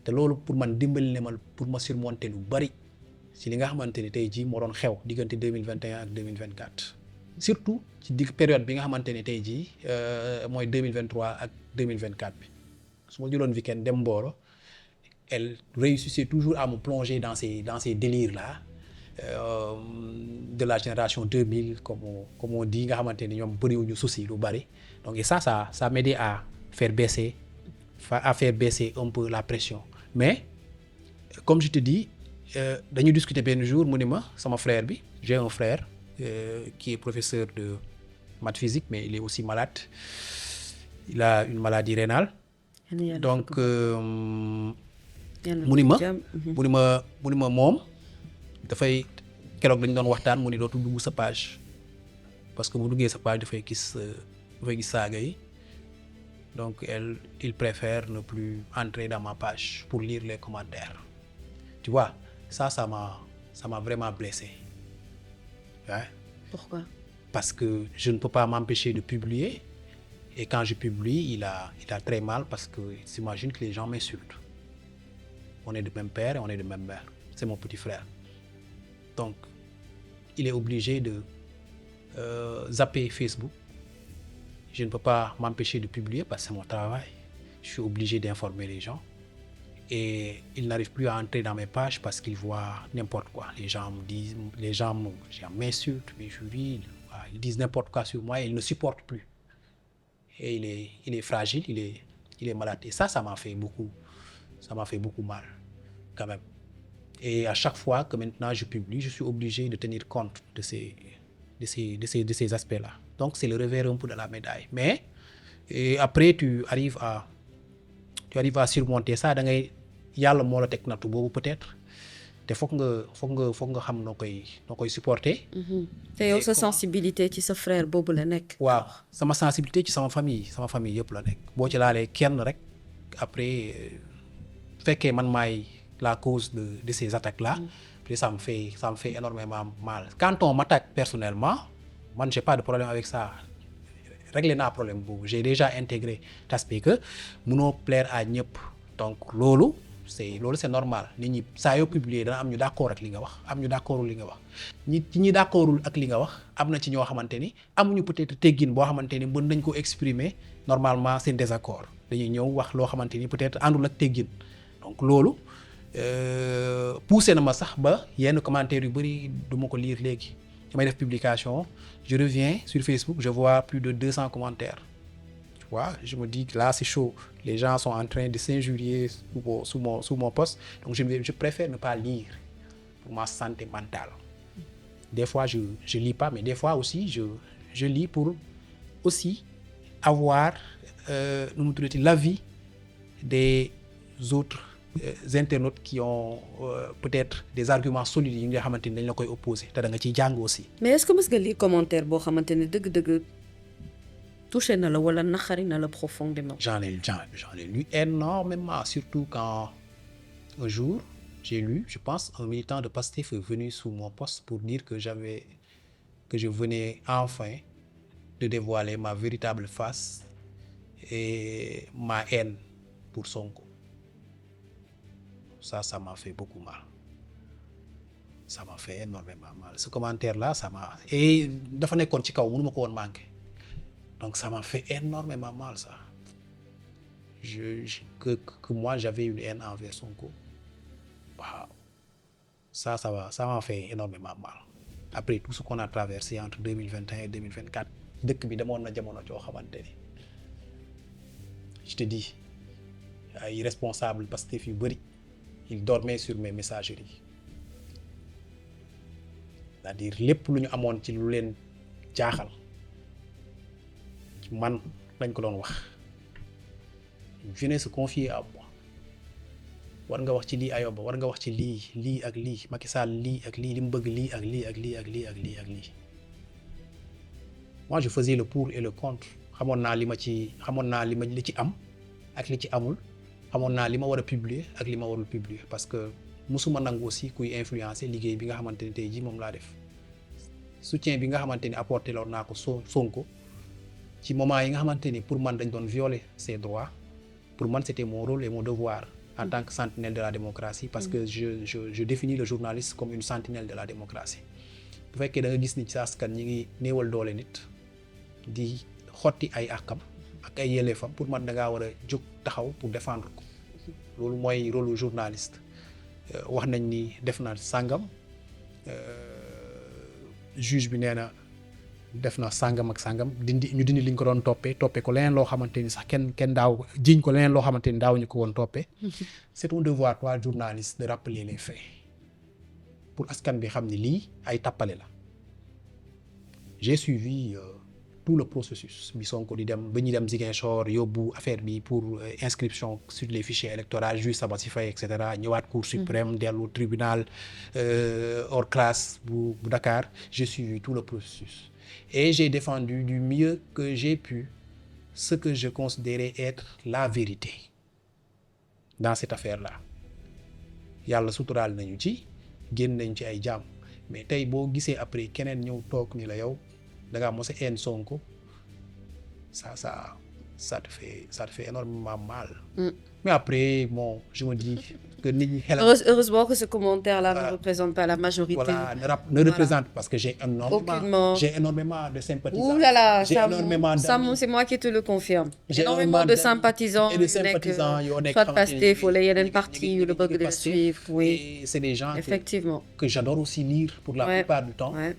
te loolu pour man dimbali ne ma pour ma surmonter lu bari ci li nga xamante ni tey jii moo doon xew diggante 2021 ak 2024 surtout ci période bi nga xamante ni tey jii mooy 2023 ak 2024 bi su ma jëloon week-end dem Mboro elle réussissait toujours à me plonger dans ces délires là de la génération 2000 comme on dit nga xamante ni ñoom bëriwuñu souci lu bari donc et ça m'aidait à faire baisser un peu la pression. Mais comme je te dis dañu discuter benn jour mu ni ma sama frère bi j'ai un frère qui est professeur de maths physique mais il est aussi malade il a une maladie rénale donc mu ni ma moom dafay keroog dañu doon waxtaan mu ni dootul dugg sa page parce que bu duggee sa page dafay gis saaga yi donc il préfère ne plus entrer dans ma page pour lire les commentaires. Tu vois, ça m'a vraiment blessé. Ouais. Pourquoi? Parce que je ne peux pas m'empêcher de publier et quand je publie, il a très mal parce que s'imagine que les gens m'insultent. On est de même père et on est de même mère. C'est mon petit frère. Donc, il est obligé de zapper Facebook. Je ne peux pas m'empêcher de publier parce que c'est mon travail. Je suis obligé d'informer les gens. Et il n'arrive plus à entrer dans mes pages parce qu'il voit n'importe quoi. Les gens m'insultent, m'injurient, ils disent n'importe quoi sur moi et ils ne supportent plus. Et il est fragile, il est malade. Et ça m'a fait beaucoup mal quand même. Et à chaque fois que maintenant je publie, je suis obligé de tenir compte de ces aspects-là. Donc c'est le revers un peu de la médaille. Mais après tu arrives à surmonter ça da ngay yàlla moo la teg nattu boobu peut-être te foog nga xam noo koy supporter. te yow sa sensibilité ci sa frère boobu la nekk. waaw sama sensibilité ci sama famille yëpp la nekk boo ci laalee kenn rek après fekkee man maay la cause de ces attaques-là. Puis ça me fait énormément mal. Quand on m'attaque personnellement, moi j'ai pas de problème avec ça. Régler naa problème boobu j'ai déjà intégré cet aspect que mënoo plaire à ñëpp donc loolu c'est normal nit ñi saa yoo publier dana am ñu d'accord ak li nga wax am ñu d'accordul li nga wax ñi d'accordul ak li nga wax am na ci ñoo xamante ni amuñu peut-être teggin boo xamante ni mën nañ ko exprimer normalement seen désaccord dañuy ñëw wax loo xamante ni peut-être àndul ak teggin donc loolu poussé na ma sax ba yenn commentaires yu bari du ma ko lire léegi damay def publication je reviens sur Facebook je vois plus de 200 commentaires tu vois je me dis que là c'est chaud les gens sont en train de s'injurier sous mon post donc je préfère ne pas lire pour ma santé mentale des fois je lis pas mais des fois aussi je lis pour aussi avoir l'avis des autres internautes qui ont peut-être des arguments solides yi nga xamante ni dañ la koy opposer te da nga ciy jàng aussi. mais est-ce que mës nga lire commentaire boo xamante ne dëgg-dëgg touché na la wala naxari na la profondément. J'en ai lu énormément surtout quand un jour j'ai lu je pense un militant de Pastef est venu sous mon post pour dire que je venais enfin de dévoiler ma véritable face et ma haine pour Sonko. Ça m'a fait beaucoup mal. Ça m'a fait énormément mal. Ce commentaire-là, et dafa nekkoon ci kaw mënuma ko woon manquer. Donc ça m'a fait énormément mal ça. Que moi j'avais une haine envers Sonko. waaw ça m'a fait énormément mal après tout ce qu'on a traversé entre 2021 et 2024 dëkk bi demoon na jamono joo xamante ni je te dis ay responsable Pastef yu bëri ils dormaient sur mes messageries c'est-à-dire lépp lu ñu amoon ci lu leen jaaxal man lañ ko doon wax venez se confier à moi war nga wax ci lii Ayoba war nga wax ci lii ak lii Macky Sall lii ak lii li mu bëgg lii ak lii ak lii ak lii ak lii ak lii moi je faisais le pour et le contre xamoon naa li ci am ak li ci amul xamoon naa li ma war a publier ak li ma warul publier parce que musuma nangu aussi kuy influencer liggéey bi nga xamante ni tey jii moom laa def soutien bi nga xamante ni apporté loon naa ko Sonko ci moment yi nga xamante ni pour man dañ doon violer ses droits pour man c'était mon rôle et mon devoir en tant que sentinelle de la démocratie parce que je définis le journaliste comme une sentinelle de la démocratie bu fekkee da nga gis ni ci askan ñi ngi néewal doole nit di xotti ay àqam ak ay yelleefam pour man da ngaa war a jóg taxaw pour défendre ko loolu mooy rôle journaliste wax nañ ni def na sàngam juge bi nee na def na sàngam ak sàngam ñu dindi liñ ko doon toppee ko leneen loo xamante ni sax kenn daaw jiñ ko leneen loo xamante ni daawuñu ko woon toppee c'est ton devoir toi journaliste de rappeler les faits pour askan bi xam ni lii ay tappale la j'ai suivi tout le processus bi Sonko di dem ba ñuy dem Ziguinchor yóbbu affaire bi pour inscription sur les fichiers électoraux juge Sabassy Faye et cetera ñëwaat cour suprême dellu tribunal hors classe bu Dakar j'ai suivi tout le processus et j'ai défendu du mieux que j'ai pu ce que je considérais être la vérité dans cette affaire-là yàlla suturaal nañu ci génn nañ ci ay jàmm mais tey boo gisee après keneen ñëw toog ni la yow da ngaa mos a een Sonko ça te fait énormément mal. Mais après bon je me dis que nit ñi xelal. Heureusement que ce commentaire-là ne représente pas la majorité. Voilà ne représente parce que j'ai énormément de sympathisants. Ouh là là, ça c'est moi qui te le confirme. J'ai énormément de sympathisants et de sympathisants yoo nekk soit Pastef wala yeneen parti yu la bëgg de suivre. Oui. Et c'est des gens effectivement que j'adore aussi lire pour la plupart du temps. Ouais.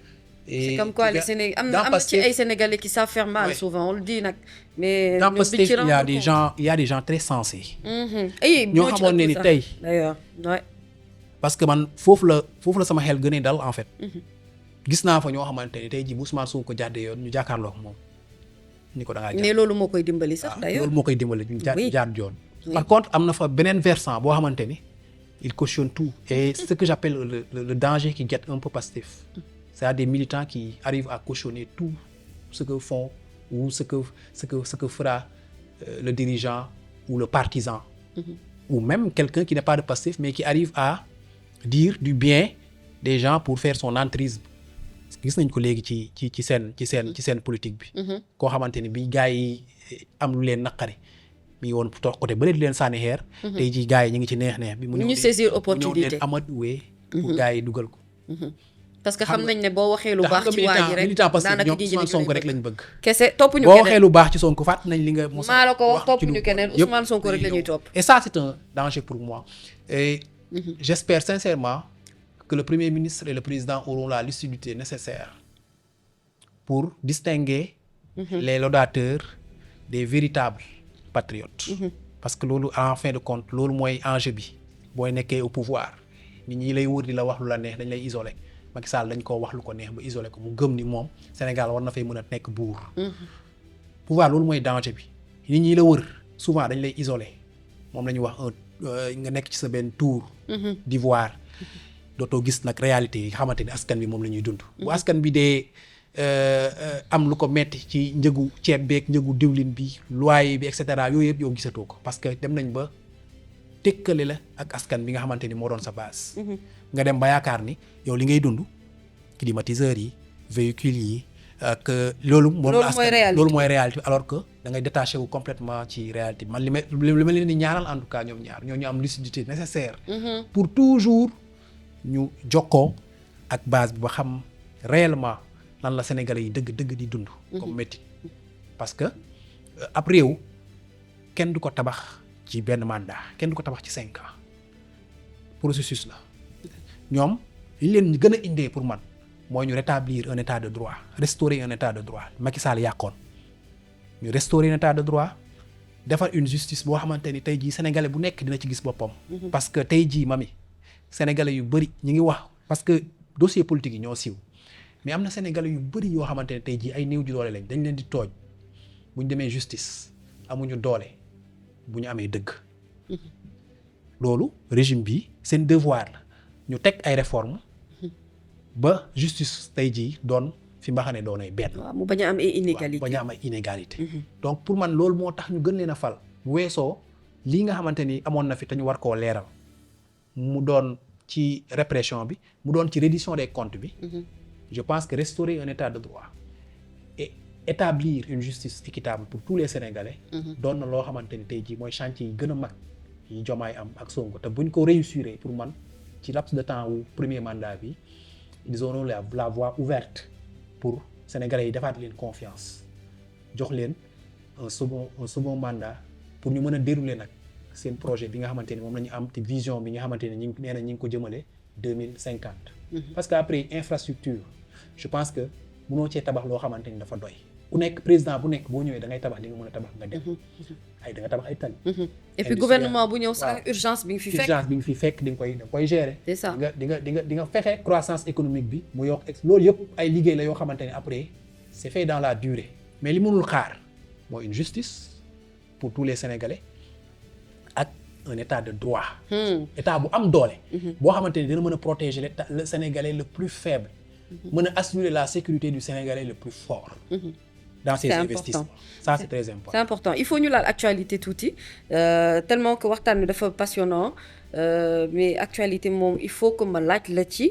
C'est comme quoi les Sénégalais am na ci ay Sénégalais qui savent faire mal souvent on le dit nag. mais dans Pastef il y a des gens très sensés. ñoo xamoon ne ni tey. d'ailleurs ouais. parce que man foofu la sama xel gën a dal en fait. gis naa fa ñoo xamante ne tey jii bu Ousmane Sonko jàddee yoon ñu jàkkaarloo ak moom ni ko da ngaa mais loolu moo koy dimbali sax d'ailleurs. loolu moo koy dimbali ñu jaar yoon. par contre am na fa beneen versant boo xamante ni il cautionne tout et ce que j'appelle le danger qui guette un peu Pastef. C'est des militants qui arrivent à cautionner tout ce que font ou ce que fera le dirigeant ou le partisan. Ou même quelqu'un qui n'est pas de Pastef mais qui arrive à dire du bien des gens pour faire son entrisme. Gis nañ ko léegi ci seen politique bi. Koo xamante ni bi gars yi am lu leen naqari mi woon toog côté bële di leen sànni xeer. Tey jii gars yi ñu ngi ci neex bi. mu ñu saisir opportunité mu ñëw leen amat wee. pour gars yi dugal ko. parce que xam nañ ne boo waxee lu baax ci waa ji rek daanaka Ousmane Sonko rek lañ bëgg. kese toppuñu keneen boo waxee lu baax ci Sonko fàtt nañ li nga. maa la ko wax toppuñu keneen Ousmane Sonko rek la ñuy topp. et ça c'est un danger pour moi et j'espère sincèrement que le Premier ministre et le président auront la lucidité nécessaire pour distinguer les laudateurs des véritables patriotes. parce que loolu en fin de compte loolu mooy enjeu bi booy nekkee au pouvoir nit ñi lay wër di la wax lu la neex dañ lay isoler. Macky Sall dañ koo wax lu ko neex ba isolé ko mu gëm ni moom Sénégal war na fay mën a nekk buur. pouvoir loolu mooy danger bi nit ñi la wër souvent dañ lay isolé moom la ñuy wax nga nekk ci sa benn tour d'ivoire dootoo gis nag réalité yi xamante ni askan bi moom la ñuy dund. bu askan bi dee am lu ko metti ci njëgu ceeb beeg njëgu diwlin bi loyer bi et cetera yooyu yëpp yow gisatoo ko parce que dem nañ ba tëkkale la ak askan bi nga xamante ni moo doon sa base. nga dem ba yaakaar ni yow li ngay dund climatiseurs yi véhicules yi ak loolu mooy réalité alors que da ngay détaché wu complètement ci réalité man li ma leen di ñaanal en tout cas ñoom ñaar ñoo ñu am lucidité nécessaire pour toujours ñu jokkoo ak base bi ba xam réellement lan la Sénégalais yi dëgg di dund comme métti parce que ab réew kenn du ko tabax ci benn mandat kenn du ko tabax ci 5 ans processus la ñoom li leen gën a indee pour man mooy ñu rétablir un état de droit restaurer un état de droit Macky Sall yàqoon ñu restaurer un état de droit defar une justice boo xamante ni tey jii sénégalais bu nekk dina ci gis boppam. parce que tey jii mami sénégalais yu bëri ñu ngi wax parce que dossier politique yi ñoo siiw mais am na sénégalais yu bëri yoo xamante ne tey jii ay néew ji doole lañ dañ leen di tooj bu ñu demee justice amuñu doole bu ñu amee dëgg. loolu régime bi seen devoir la ñu teg ay réformes ba justice tey jii doon fi mbaxane doonay benn. waaw mu bañ a am ay inégalité bañ a am ay inégalité. donc pour man loolu moo tax ñu gën leen a fal. bu weesoo lii nga xamante ni amoon na fi te ñu war koo leeral mu doon ci répression bi mu doon ci reddition des comptes bi. je pense que restaurer un état de droit et établir une justice équitable pour tous les Sénégalais. doon na loo xamante ni tey jii mooy chantier yi gën a mag yi Diomaye am ak Sonko te buñ ko réussir pour man ci laps de temps wu premier mandat bi ils auront la voie ouverte pour Sénégalais yi defaat leen confiance jox leen un second mandat pour ñu mën a dérouler nag seen projet bi nga xamante ni moom la ñu am te vision bi nga xamante ni ñu nee na ñu ngi ko jëmale 2050. parce que après infrastructure je pense que mënoo cee tabax loo xamante ni dafa doy ku nekk président bu nekk boo ñëwee da ngay tabax li nga mën a tabax nga dem ay da nga tabax ay tali. et puis gouvernement bu ñëw sax urgence bi nga fi fekk urgence bi nga fi fekk di nga koy gérer. c'est ça di nga fexe croissance économique bi mu yokk loolu yëpp ay liggéey la yoo xamante ne après c'est fait dans la durée mais li mënul xaar mooy une justice pour tous les Sénégalais ak un état de droit. état bu am doole. boo xamante ni dina mën a protéger le Sénégalais le plus faible. mën a assurer la sécurité du Sénégalais le plus fort. dans ses investissements ça c'est très important. c'est important il faut ñu laal actualité tuuti tellement que waxtaan bi dafa passionnant mais actualité moom il faut que ma laaj la ci.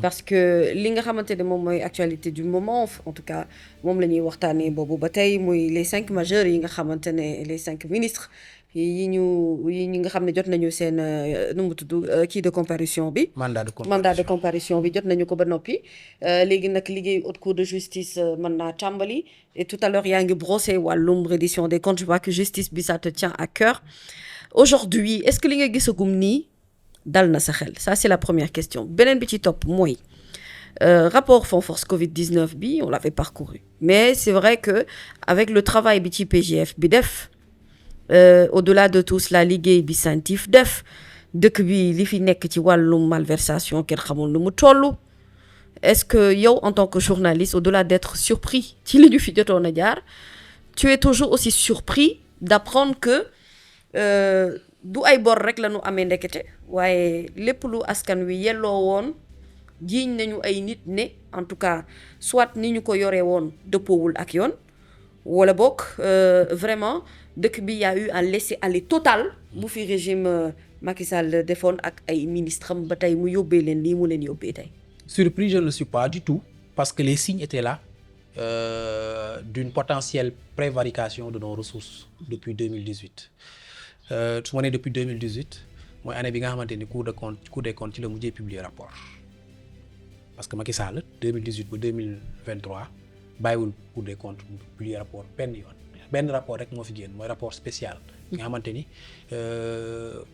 parce que li nga xamante ne moom mooy actualité du moment en tout cas moom la ñuy waxtaanee boobu ba tey muy les 5 majeurs yi nga xamante ne les 5 ministres yi ñi nga xam ne jot nañu seen nu mu tudd kii de comparution bi. mandat de comparution bi jot nañu ko ba noppi léegi nag liggéey haute cour de justice mën naa tàmbali et tout à l'heure yaa ngi brossé wàllum reddition des comptes je vois que justice bi ça te tient à cœur aujourd'hui est-ce que li nga gisagum nii dal na sa xel ça c'est la première question beneen bi ci topp mooy rapport Fonds Force Covid-19 bi on l'avait parcouru mais c'est vrai que avec le travail bi ci PGF bi def au-delà de tout cela liggéey bi CENTIF def dëkk bi li fi nekk ci wàllum malversation kenn xamul nu mu toll est-ce que yow en tant que journaliste au-delà d'être surpris ci li ñu fi jotoon a jaar tu es toujours aussi surpris d'apprendre que du ay bor rek la ñu amee ndekete waaye lépp lu askan wi yelloo woon jiiñ nañu ay nit ne en tout cas soit ni ñu ko yoree woon dëppoowul ak yoon wala boog vraiment dëkk bi y a eu un laisser-aller total bu fi régime Macky Sall defoon ak ay ministres am ba tey mu yóbbee leen lii mu leen yóbbee tey. Surpris je ne le suis pas du tout parce que les signes étaient là d'une potentielle prévarication de nos ressources depuis 2018 su ma nee depuis 2018 mooy année bi nga xamante ni Cour des comptes ci la mujjee publier rapport parce que Macky Sall 2018 ba 2023 bàyyiwul Cour des comptes publier rapport benn rapport rek moo fi génn mooy rapport spécial nga xamante ni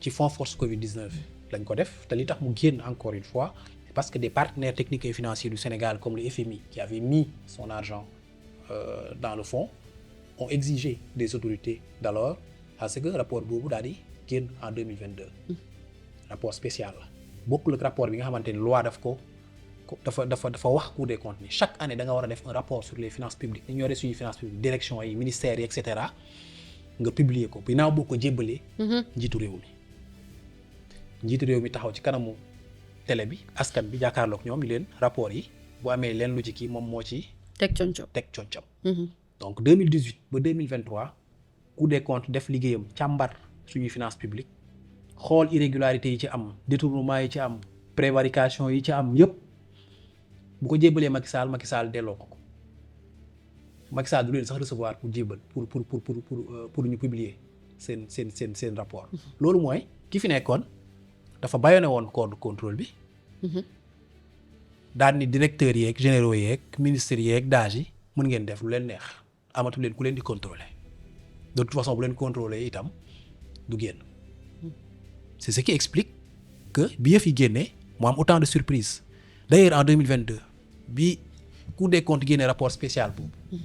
ci Fonds Force Covid-19 lañ ko def te li tax mu génn encore une fois parce que des partenaires techniques et financiers du Sénégal comme le FMI qui avait mis son argent dans le fonds ont exigé des autorités d'alors à ce que rapport boobu daal di génn en 2022 rapport spécial la bokkul ak rapport bi nga xamante ni loi daf ko dafa wax Cour des comptes ni chaque année da nga war a def un rapport sur les finances publiques ni ñoo suñu finances publiques direction yi ministères yi et cetera nga publier ko ginnaaw boo ko jébbalee njiitu réew mi taxaw ci kanamu télé bi askan bi jàkkaarloog ñoom yi leen rapport yi bu amee leen lu ci kii moom moo ci teg concam donc 2018 ba 2023 Cour des comptes def liggéeyam càmbar suñuy finances publiques xool irrégularité yi ci am détournement yi ci am prévarication yi ci am yëpp bu ko jébbalee Macky Sall delloo ko Macky Sall du leen sax recevoir pour jébbal pour ñu publier seen rapport loolu mooy ki fi nekkoon dafa bàyyoone woon corps de contrôle bi daal ni directeurs yeeg généraux yeeg ministres yeeg DAGE yi mën ngeen def lu leen neex amatu leen ku leen di contrôler de toute façon bu leen contrôler itam du génn c'est ce qui explique que bi yëf yi génnee mu am autant de surprises d'ailleurs en 2022 bi Cour des comptes génnee rapport spécial boobu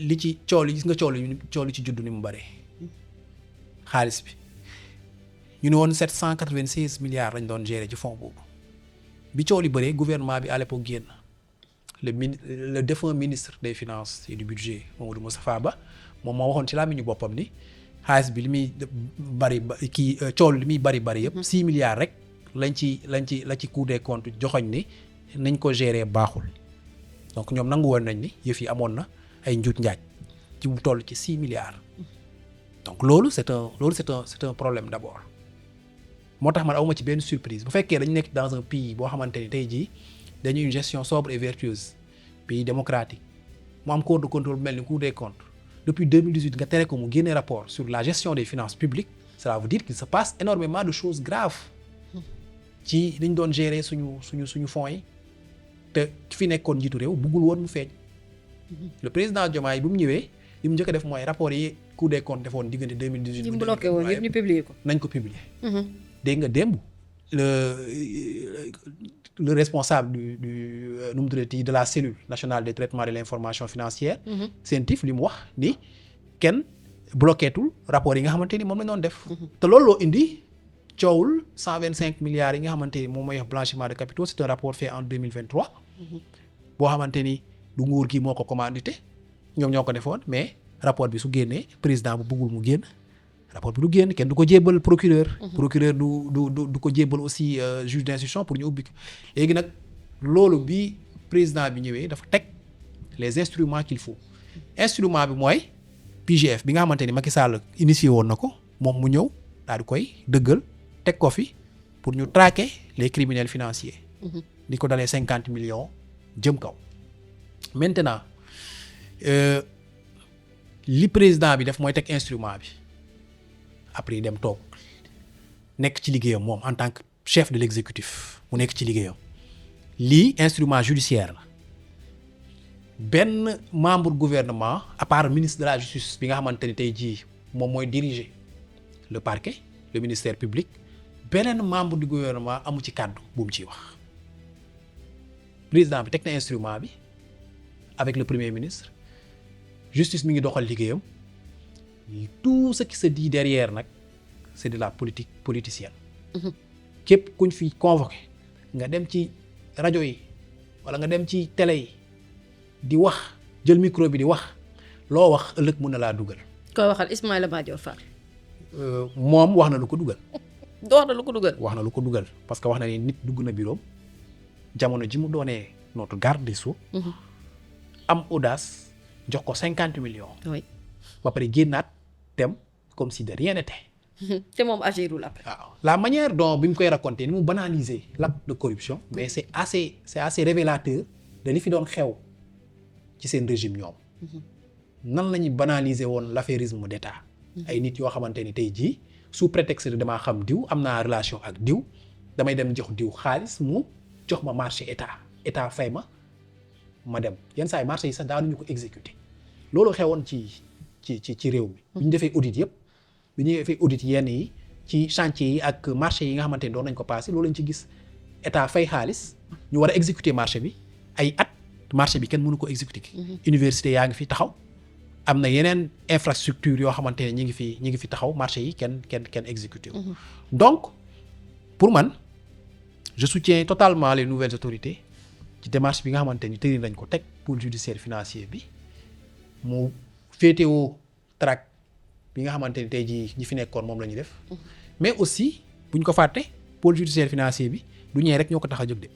li ci coow li gis nga coow li ci juddu ni mu bëree xaalis bi ñu ne woon 796 milliards lañ doon gérer ci fonds boobu bi coow li bëree gouvernement bi à l'époque génn le défunt ministre des finances et du budget Mamadou Moustapha Ba moom moo waxoon ci làmmiñu boppam ni xaalis bi li muy bari coow li muy bari yëpp 6 milliards rek la ci Cour des comptes joxoñ ni nañ ko gérer baaxul donc ñoom nangu woon nañ ni yëf yi amoon na ay njuuj njaaj ci mu toll ci 6 milliards donc loolu c'est un problème d'abord moo tax man awma ci benn surprise bu fekkee dañu nekk dans un pays boo xamante ni tey jii dañuy une gestion sobre et vertueuse pays démocratique mu am corps de contrôle bu mel ni Cour des comptes depuis 2018 nga tere ko mu génne rapport sur la gestion des finances publiques cela veut dire qu'il se passe énormément de choses graves ci liñ doon gérer suñu fonds yi te fi nekkoon njiitu réew buggul woon mu feeñ le président Diomaye bi mu ñëwee li mu njëkk a def mooy rapport yi Cour des comptes defoon diggante 2018 ñu bloqué woon yëpp ñu publier ko nañ ko publier dégg nga démb le responsable du nu mu tuddati de la cellule nationale de traitement de l'information financière CENTIF li mu wax ni kenn bloqueetul rapport yi nga xamante ni moom la doon def te loolu loo indi coowul 125 milliards yi nga xamante ni moom mooy wax blanchiment de capitaux c'est un rapport fait en 2023 boo xamante ni du nguur gi moo ko commandité ñoom ñoo ko defoon mais rapport bi su génnee président bu bëggul mu génn rapport bi du génn kenn du ko jébbal procureur du ko jébbal aussi juge d'instruction pour ñu ubbi ko léegi nag loolu bi président bi ñëwee dafa teg les instruments qu'il faut instrument bi mooy PGF bi nga xamante ni Macky Sall initié woon na ko moom mu ñëw daal di koy dëggal teg ko fi pour ñu traquer les criminels financiers di ko dalee 50 millions jëm kaw maintenant li président bi def mooy teg instrument bi après dem toog nekk ci liggéeyam moom en tant que chef de l'exécutif mu nekk ci liggéeyam lii instrument judiciaire la benn membre gouvernement à part ministre de la justice bi nga xamante ni tey jii moom mooy diriger le parquet le ministère public beneen membre du gouvernement amu ci kàddu bu mu ciy wax président bi teg na instrument bi avec le premier ministre justice mi ngi doxal liggéeyam tout ce qui se dit derrière nag c'est de la politique politicienne képp kuñ fi convoqué nga dem ci rajo yi wala nga dem ci télé yi di wax jël micro bi di wax loo wax ëllëg mën na laa dugal. koy waxal Ismaïla Madior Fall. moom wax na lu ko dugal. wax na lu ko dugal. wax na lu ko dugal parce que wax na ni nit dugg na bureau jamono ji mu doonee notre garde des Sceaux. am audace jox ko 50 millions. oui ba pare génnaat dem comme si de rien n'était. te moom agirul après. waaw la manière dont bi mu koy raconter ni mu banaliser l'acte de corruption mais c'est assez révélateur de li fi doon xew ci seen régime ñoom. nan la ñuy banaliser woon l'affairisme d'État. ay nit yoo xamante ni tey jii sous prétexte de damaa xam diw am naa relation ak diw damay dem jox diw xaalis mu jox ma marché état fay ma dem yenn saa yi marché yi sax daanuñu ko exécuter loolu xewoon ci réew mi. bi ñu defee audit yëpp bi ñu defee audit yenn yi ci chantier yi ak marché yi nga xamante ni doon nañ ko passé loolu lañ ci gis état fay xaalis ñu war a exécuter marché bi ay at marché bi kenn mënu ko exécuter. université yaa ngi fi taxaw. am na yeneen infrastructure yoo xamante ne ñi ngi fi taxaw marché yi kenn exécuté wu. donc pour man je soutiens totalement les nouvelles autorités ci démarche bi nga xamante ni tëri nañ ko teg pôle judiciaire financier bi mu féetewoo traque bi nga xamante ni tey jii ñi fi nekkoon moom la ñuy def. mais aussi bu ñu ko fàtte pôle judiciaire financier bi du ñee rek ñoo ko tax a jóg de.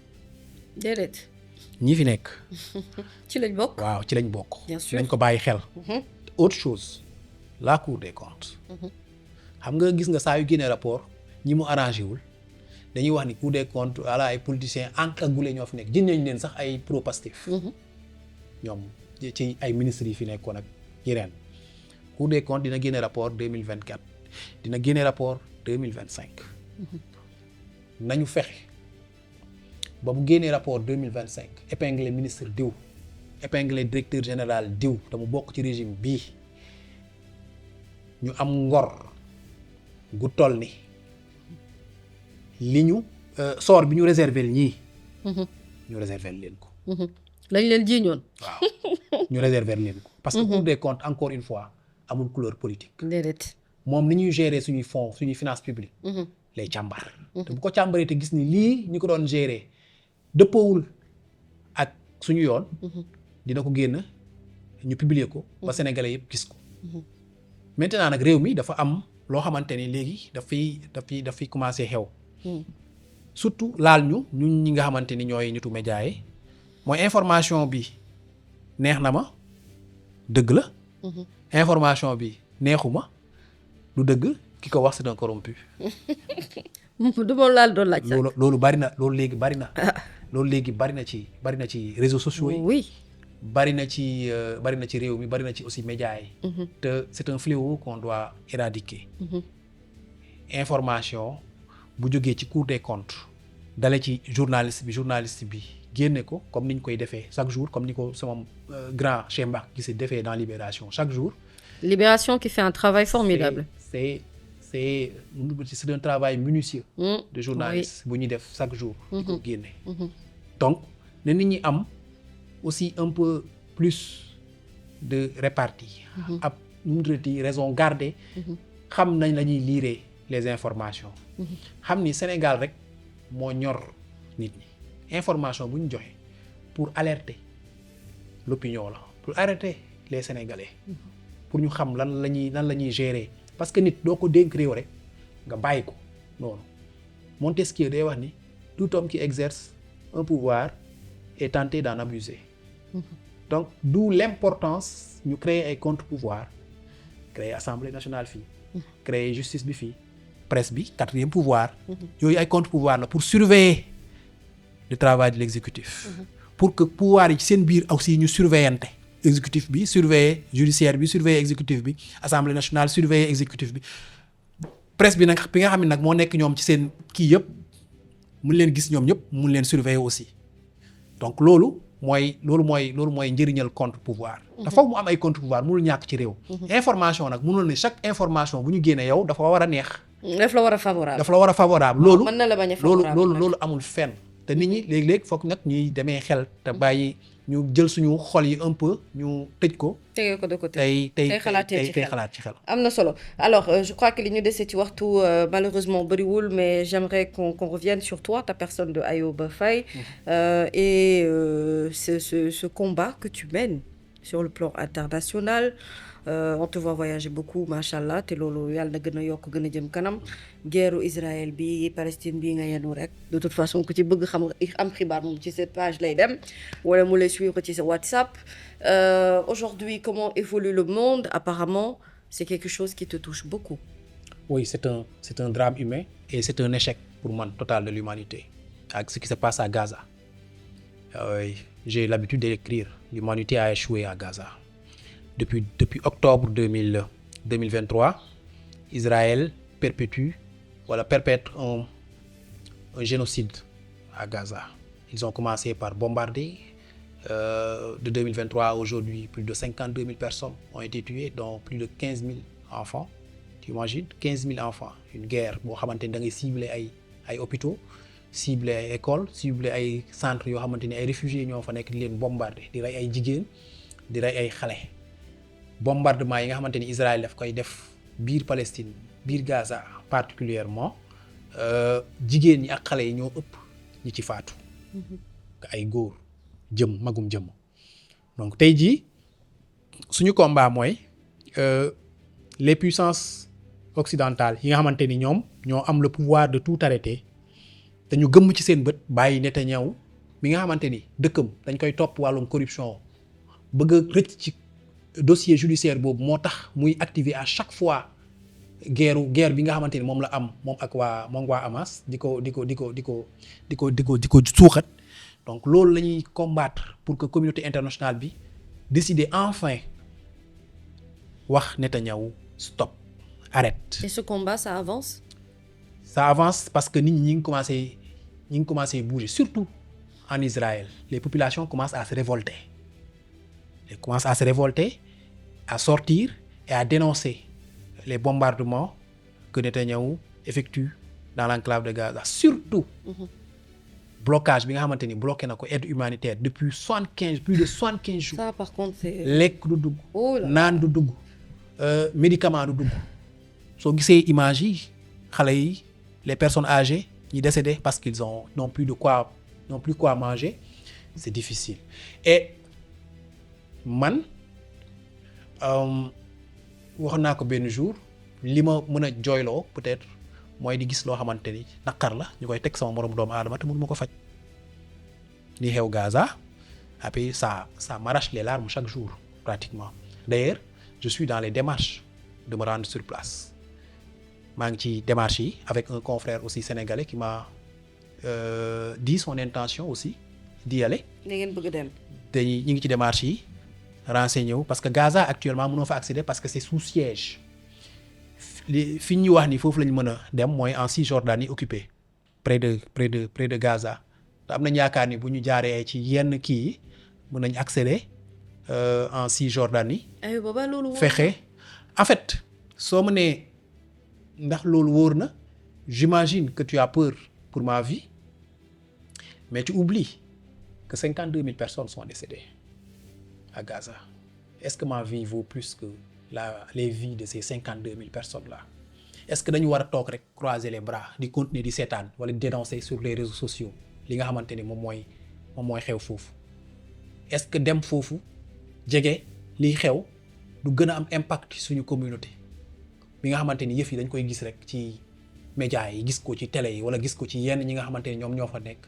déedéet. ñi fi nekk. ci lañ bokk. waaw ci lañ bokk. bien sûr nañ ko bàyyi xel. autre chose la Cour des comptes. xam nga gis nga saa yu génnee rapport ñi mu arrangé wul dañuy wax ni Cour des comptes wala ay politiciens encagoulés ñoo fi nekk jën nañ leen sax ay pro-Pastef. ñoom ci ay ministres yi fi nekkoon ak yeneen. Cour des comptes dina génne rapport 2024 dina génne rapport 2025. nañu fexe. ba mu génnee rapport 2025 épinglé ministre diw épinglé directeur général diw te mu bokk ci régime bii ñu am ngor gu toll ni li ñu sort bi ñu réserver ñii. ñu réserver leen ko. lañ leen jiiñoon. waaw ñu réserver leen ko. parce que Cour des comptes encore une fois amul couleur politique. déedéet. moom ni ñuy gérer suñuy fonds suñuy finance publique. lay càmbar. te bu ko càmbaree te gis ni lii ñu ko doon gérer dëppoowul ak suñu yoon. dina ko génn ñu publier ko. ba sénégalais yëpp gis ko. maintenant nag réew mi dafa am loo xamante ni léegi dafay commencer xew. surtout laal ñun ñi nga xamante ni ñooy nitu média yi mooy information bi neex na ma dëgg la. information bi neexuma du dëgg ki ko wax c'est un corrompu. du moom laal doon laaj. loolu bari na loolu léegi bari na. loolu léegi bari na ci réseaux sociaux yi. oui. bari na ci réew mi bari na ci aussi média yi. te c'est un fléau qu'on doit éradiquer. information bu jógee ci Cour des comptes dale ci journaliste bi génne ko comme ni ñu koy defee chaque jour comme ni ko sama grand Cheikh Mbacke gisee defee dans Libération chaque jour. Libération qui fait un travail formidable. c'est un travail minutieux. de journaliste bu ñuy def chaque jour. di ko génne. donc ne nit ñi am aussi un peu plus de répartie. ab nu mu tuddati raison garder. xam nañ la ñuy lire les informations. xam ni Sénégal rek moo ñor nit ñi information bu ñu joxe pour alerter l'opinion la pour alerter les Sénégalais. pour ñu xam lan la ñuy gérer parce que nit doo ko dénk réew rek nga bàyyi ko noonu Montesquieu day wax ni tout homme qui exerce un pouvoir est tenté d'en abuser. donc d'où l'importance ñu créer ay contre-pouvoir créer assemblée nationale fii. créer justice bi fii. presse bi quatrième pouvoir. yooyu ay contre-pouvoir la pour surveiller le travail de l'exécutif. pour que pouvoir yi ci seen biir aussi ñu surveillante. exécutif bi surveiller judiciaire bi surveiller exécutif bi assemblée nationale surveiller exécutif bi presse bi nag bi nga xam ne nag moo nekk ñoom ci seen kii yëpp mun leen gis ñoom ñëpp mun leen surveiller aussi donc loolu mooy njëriñal contre pouvoir. dafa mu am ay contre pouvoir mënul ñàkk ci réew. information nag mënul ne chaque information bu ñu génnee yow dafa war a neex. daf la war a favorable. loolu mën na la bañ a favorable loolu amul fenn. te nit ñi léeg-léeg foog nag ñuy demee xel te bàyyi ñu jël suñu xol yi un peu ñu tëj ko. tegee ko de côté tey xalaat ci xel. am na solo alors je crois que li ñu dese ci waxtu malheureusement bëriwul mais j'aimerais qu'on revienne sur toi ta personne de Ayoba Faye et ce combat que tu mènes sur le plan international. On te voit voyager beaucoup machallah te loolu yàlla na gën a yokk gën a jëm kanam guerru Israël bi Palestine bi nga yenu rek de toute façon ku ci bëgg am xibaar moom ci cette page lay dem wala mu lay suivre ci sa WhatsApp. Aujourd'hui comment évolue le monde apparemment c'est quelque chose qui te touche beaucoup. Oui, c'est un drame humain et c'est un échec pour moi total de l'humanité avec ce qui se passe à Gaza. J'ai l'habitude d'écrire l'humanité a échoué à Gaza. Depuis octobre 2023, Israël perpètre un génocide à Gaza. Ils ont commencé par bombarder. De 2023 à aujourd'hui, plus de 52 000 personnes ont été tuées, dont plus de 15 000 enfants. Tu imagines 15 000 enfants. Une guerre boo xamante ni da ngay cibler ay hôpitaux, cibler ay écoles, cibler ay centres yoo xamante ni ay réfugiés ñoo fa nekk di leen bombarder di rey ay jigéen di rey ay xale. bombardement yi nga xamante ni Israël daf koy def biir Palestine biir Gaza particulièrement jigéen ñi ak xale yi ñoo ëpp ñi ci faatu. ay góor magum jëm donc tey jii suñu combat mooy les puissances occidentales yi nga xamante ni ñoom ñoo am le pouvoir de tout arrêter te ñu gëmm ci seen bët bàyyi Netanyahu mi nga xamante ni dëkkam dañ koy topp wàllum corruption bëgg a rëcc ci dossier judiciaire boobu moo tax muy activer à chaque fois guerre bi nga xamante ni moom la am moom waa Hamas di ko suuxat. Donc loolu la ñuy combattre pour que communauté internationale bi décider enfin wax Netanyahou stop arrête. Et ce combat ça avance? Ça avance parce que nit ñi ngi commencé bouger surtout en Israël. Les populations commencent à se révolter. Elles commencent à se révolter, à sortir et à dénoncer les bombardements que Netanyahou effectue dans l'enclave de Gaza surtout blocage bi nga xamante ni bloqué na ko aide humanitaire depuis plus de 75 jours. Ça par contre c'est. lekk du dugg. Oh là là. naan du dugg. médicament du dugg. soo gisee image yi xale yi les personnes âgées ñi décédé parce qu'ils n'ont plus quoi manger c'est difficile et man wax naa ko benn jour li ma mën a jooyloo peut-être mooy di gis loo xamante ni naqar la ñu koy teg sama moroom doomu aadama te mënu ma ko faj li xew Gaza après ça m'arrache les larmes chaque jour pratiquement d'ailleurs je suis dans les démarches de me rendre sur place maa ngi ci démarche yi avec un confrère aussi sénégalais qui m'a dit son intention aussi d'y aller. da ngeen bëgg dem. dañuy ñu ngi ci démarche yi renseigné wu parce que Gaza actuellement mënoo fa accéder parce que c'est sous siège fi ñu wax ni foofu la ñu mën a dem mooy en Cisjordanie occupée près de Gaza te am nañ yaakaar ni bu ñu jaaree ci yenn kii yi mën nañ accéder en Cisjordanie. ay baba loolu fexe en fait soo mënee ndax loolu wóor na j'imagine que tu as peur pour ma vie mais tu oublies que 52 000 personnes sont décédées à Gaza est-ce que ma vie vaut plus que les vies de ces 52 000 personnes là est-ce que dañu war a toog rek croiser les bras di continuer di seetaan wala dénoncer sur les réseaux sociaux li nga xamante ni moom mooy xew foofu est-ce que dem foofu jege liy xew du gën a am impact suñu communauté bi nga xamante ni yëf yi dañ koy gis rek ci médias yi gis ko ci télé yi wala gis ko ci yenn ñi nga xamante ni ñoom ñoo fa nekk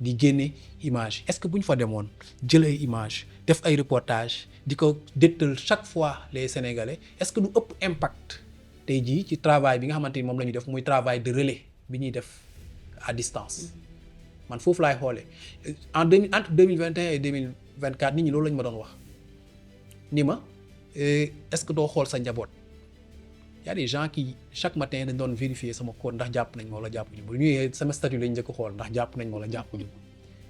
di génne image est-ce que bu ñu fa demoon jël ay image def ay reportage di ko dégtal chaque fois les Sénégalais est-ce que du ëpp impact tey jii ci travail bi nga xamante ni moom la ñuy def muy travail de relais bi ñuy def à distance man foofu laay xoolee entre 2021 et 2024 nit ñi loolu la ñu ma doon wax ni ma est-ce que doo xool sa njaboot y a des gens qui chaque matin dañ doon vérifier sama code ndax jàpp nañ ma wala jàppuñu bu ñëwee sama statut lañ njëkk xool ndax jàpp nañ ma wala jàppuñu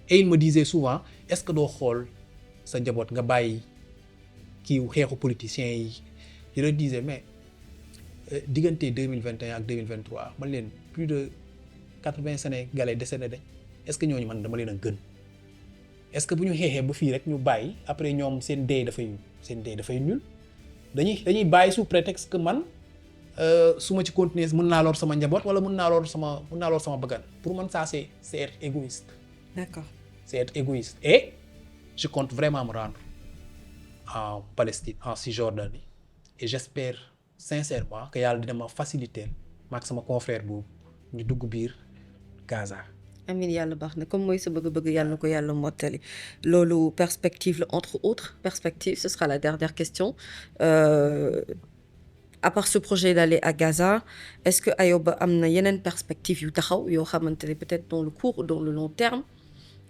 et il me disait souvent est-ce que doo xool sa njaboot nga bàyyi kii xeexu politiciens yi je leur disais mais diggante 2021 ak 2023 man leen plus de 80 Sénégalais décédés dañ est-ce que ñooñu man dama leen a gën est-ce que bu ñu xeexee ba fii rek ñu bàyyi après ñoom seen dee dafay nul dañuy bàyyi sous prétexte que man su ma ci continuer mën naa lor sama njaboot wala mën naa lor sama bëggan pour man ça c'est être égoïste. D'accord. C'est être égoïste et je compte vraiment me rendre en Palestine en Cisjordanie et j'espère sincèrement que yàlla dina ma faciliter maak sama confrère boobu ñu dugg biir Gaza. amiin yàlla baax na comme mooy sa bëgg-bëgg yàlla na ko yàlla mottali loolu perspective la entre autres perspectives ce sera la dernière question à part ce projet d'aller à Gaza est-ce que Ayoba am na yeneen perspectives yu taxaw yoo xamante ne peut-être dans le court ou dans le long terme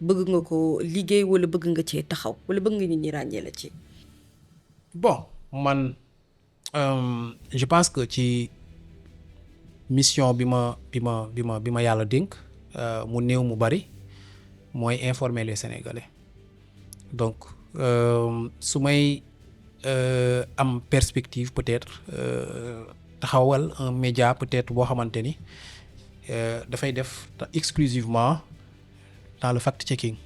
bëgg nga ko liggéey wala bëgg nga cee taxaw wala bëgg nga nit ñi ràññee la ci. bon man je pense que ci mission bi ma yàlla dénk mu néew mu bari mooy informer les Sénégalais donc su may am perspective peut-être taxawal un média peut-être boo xamante ni dafay def exclusivement dans le fact-checking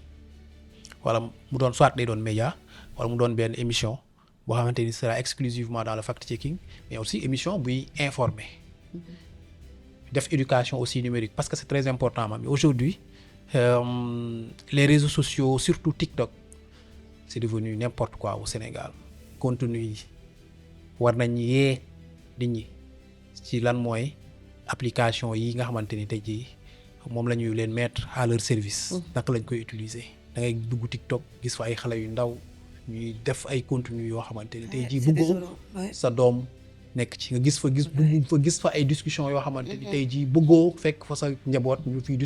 wala mu doon soit day doon média wala mu doon benn émission boo xamante ni sera exclusivement dans le fact-checking mais aussi émission buy informer def éducation aussi numérique parce que c'est très important mais aujourd'hui les réseaux sociaux surtout TikTok c'est devenu n'importe quoi au Sénégal contenu yi war nañ yee nit ñi ci lan mooy application yi nga xamante ni tey jii moom la ñuy leen mettre à leur service naka lañ koy utiliser da ngay dugg TikTok gis fa ay xale yu ndaw ñuy def ay contenu yoo xamante ni tey jii bëggoo sa doom nekk ci nga gis fa ay discussion yoo xamante ni tey jii bëggoo fekk fa sa njaboot ñu fiy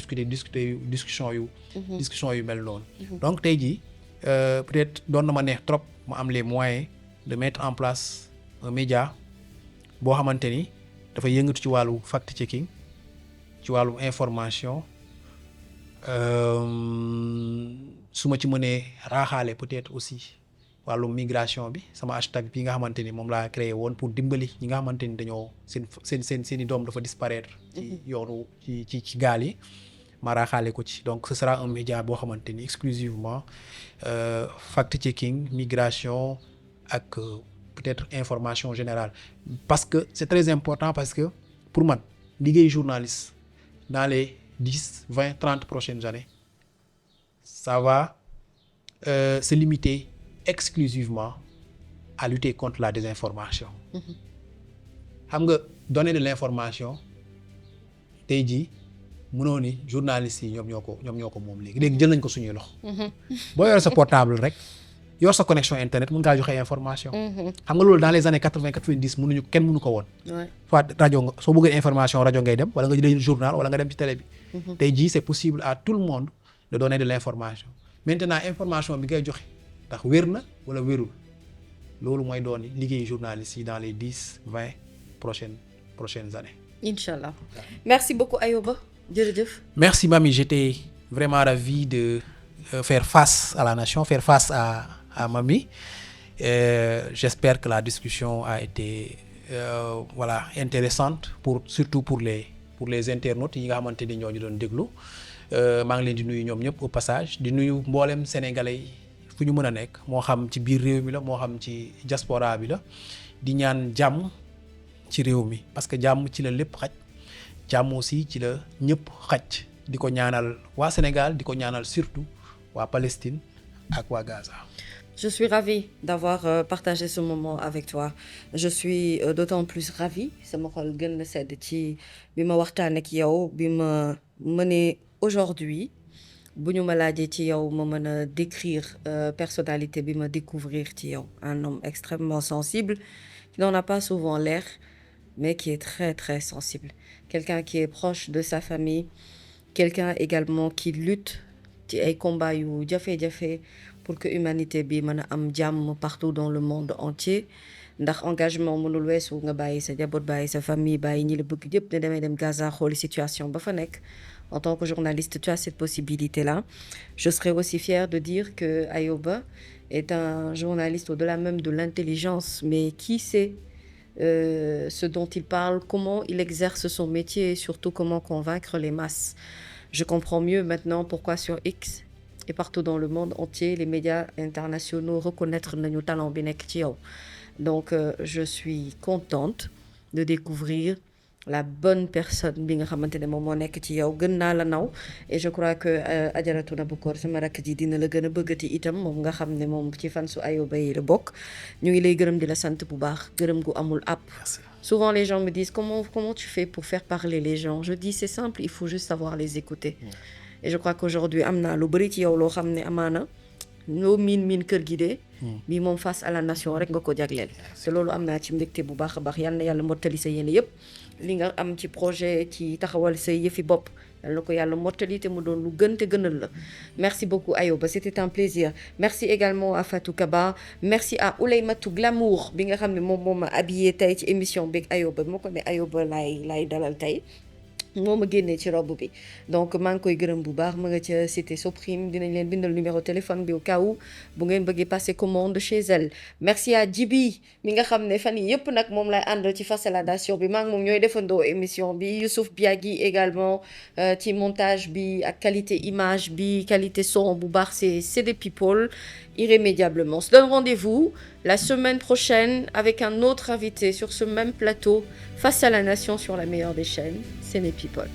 discussion yu mel noonu donc tey jii peut-être doon na ma neex trop ma am les moyens de mettre en place un média boo xamante ni dafa yëngatu ci wàllu fact-checking ci wàllu information su ma ci mënee raaxaale peut-être aussi wàllum migration bi sama hashtag bi nga xamante ni moom laa créé woon pour dimbali ñi nga xamante ni dañoo seen i doom dafa disparaître ci yoonu ci gaal yi ma raaxaale ko ci. Donc ce sera un média boo xamante ni exclusivement fact-checking migration ak peut-être information générale, parce que c'est très important, parce que pour man liggéey journaliste dans les 10, 20, 30 prochaines années ça va se limiter exclusivement à lutter contre la désinformation. xam nga donner de l'information tey jii mënoo ni journalistes yi ñoom ñoo ko moom léegi jël nañ ko suñuy loxo. boo yore sa portable rek yor sa connexion internet mën ngaa joxe information. xam nga loolu dans les années 80 90 kenn mënu ko woon. soit rajo nga soo bëggee information rajo ngay dem wala nga jëlee journal wala nga dem ci télé bi. tey jii c'est possible à tout le monde de donner de l'information. Maintenant information bi ngay joxe ndax wér na wala wérul loolu mooy doon liggéey journaliste yi dans les 10, 20 prochaines années. Inch'Allah. Merci beaucoup Ayoba. jërëjëf. Merci Mamy, j'étais vraiment ravi de faire face à la nation, faire face à Mamy. J'espère que la discussion a été intéressante surtout pour les internautes yi nga xamante ni ñoo ñu doon déglu. maa ngi leen di nuyu ñoom ñëpp au passage di nuyu mboolem sénégalais yi fu ñu mën a nekk moo xam ci biir réew mi la moo xam ci diaspora bi la di ñaan jàmm ci réew mi, parce que jàmm ci la lépp xaj, jàmm aussi ci la ñëpp xaj. di ko ñaanal waa Sénégal di ko ñaanal surtout waa Palestine ak waa Gaza. Je suis ravie d'avoir partagé ce moment avec toi. Je suis d'autant plus ravie sama xol gën na sedd ci bi ma waxtaan ak yow bi ma mënee aujourd'hui bu ñu ma laajee ci yow ma mën a décrire personnalité bi ma découvrir ci yow. Un homme extrêmement sensible qui n'en a pas souvent l'air mais qui est très très sensible. Quelqu'un qui est proche de sa famille, quelqu'un également qui lutte ci ay combats yu jafe-jafe pour que humanité bi mën a am jàmm partout dans le monde entier. Ndax engagement mënul weesu nga bàyyi sa njaboot bàyyi sa famille bàyyi ñi la bëgg yëpp ne damay dem Gaza xooli situation ba fa nekk. En tant que journaliste, tu as cette possibilité-là. Je serais aussi fière de dire que Ayoba est un journaliste au-delà même de l'intelligence, mais qui sait ce dont il parle, comment il exerce son métier et surtout comment convaincre les masses. Je comprends mieux maintenant pourquoi sur X et partout dans le monde entier, les médias internationaux reconnaissent notre talent bi nekk ci yow. Donc, je suis contente de découvrir la bonne personne bi nga xamante ne moom moo nekk ci yow gën naa la naw et je crois que Ajaratu Nabukor sama rakk ji dina la gën a bëggati itam moom nga xam ne moom ci fan su Ayoba yi la bokk. ñu ngi lay gërëm di la sant bu baax gërëm gu amul àpp. Souvent les gens me disent comment tu fais pour faire parler les gens. Je dis c'est simple, il faut juste savoir les écouter. Et je crois qu'aujourd'hui am naa lu bëri ci yow loo xam ne amaana loo miin kër gi de bii moom face à la nation rek nga ko jagleel. te loolu am naa ci mbégte bu baax a baax yal na yàlla mottali sa yéene yëpp li nga am ci projet ci taxawal say yëfi bopp yal na ko yàlla mottali te mu doon lu gën te gënal la. Merci beaucoup Ayoba, c'était un plaisir. Merci également à Fatou Kaba. Merci à Ouleymatou Glamour bi nga xam ne moom moo ma habillé tey ci émission beeg Ayoba moo ko ne Ayoba laay dalal tey. moo ma génnee ci robe bi donc maa ngi koy gërëm bu baax ma nga ca cité Soprime dinañ leen bindal numéro téléphone bi au cas où bu ngeen bëggee passer commande chez elle. Merci à Djibi mi nga xam ne fan yi yëpp nag moom lay àndal ci Face à la Nation bi maa ngi moom ñooy defandoo émission bi. Youssouf Biagui également ci montage bi ak qualité image bi qualité son bu baax c'est des people irrémédiablement. On se donne rendez-vous la semaine prochaine avec un autre invité sur ce même plateau Face à la Nation sur la meilleure des chaînes, c'est mes people.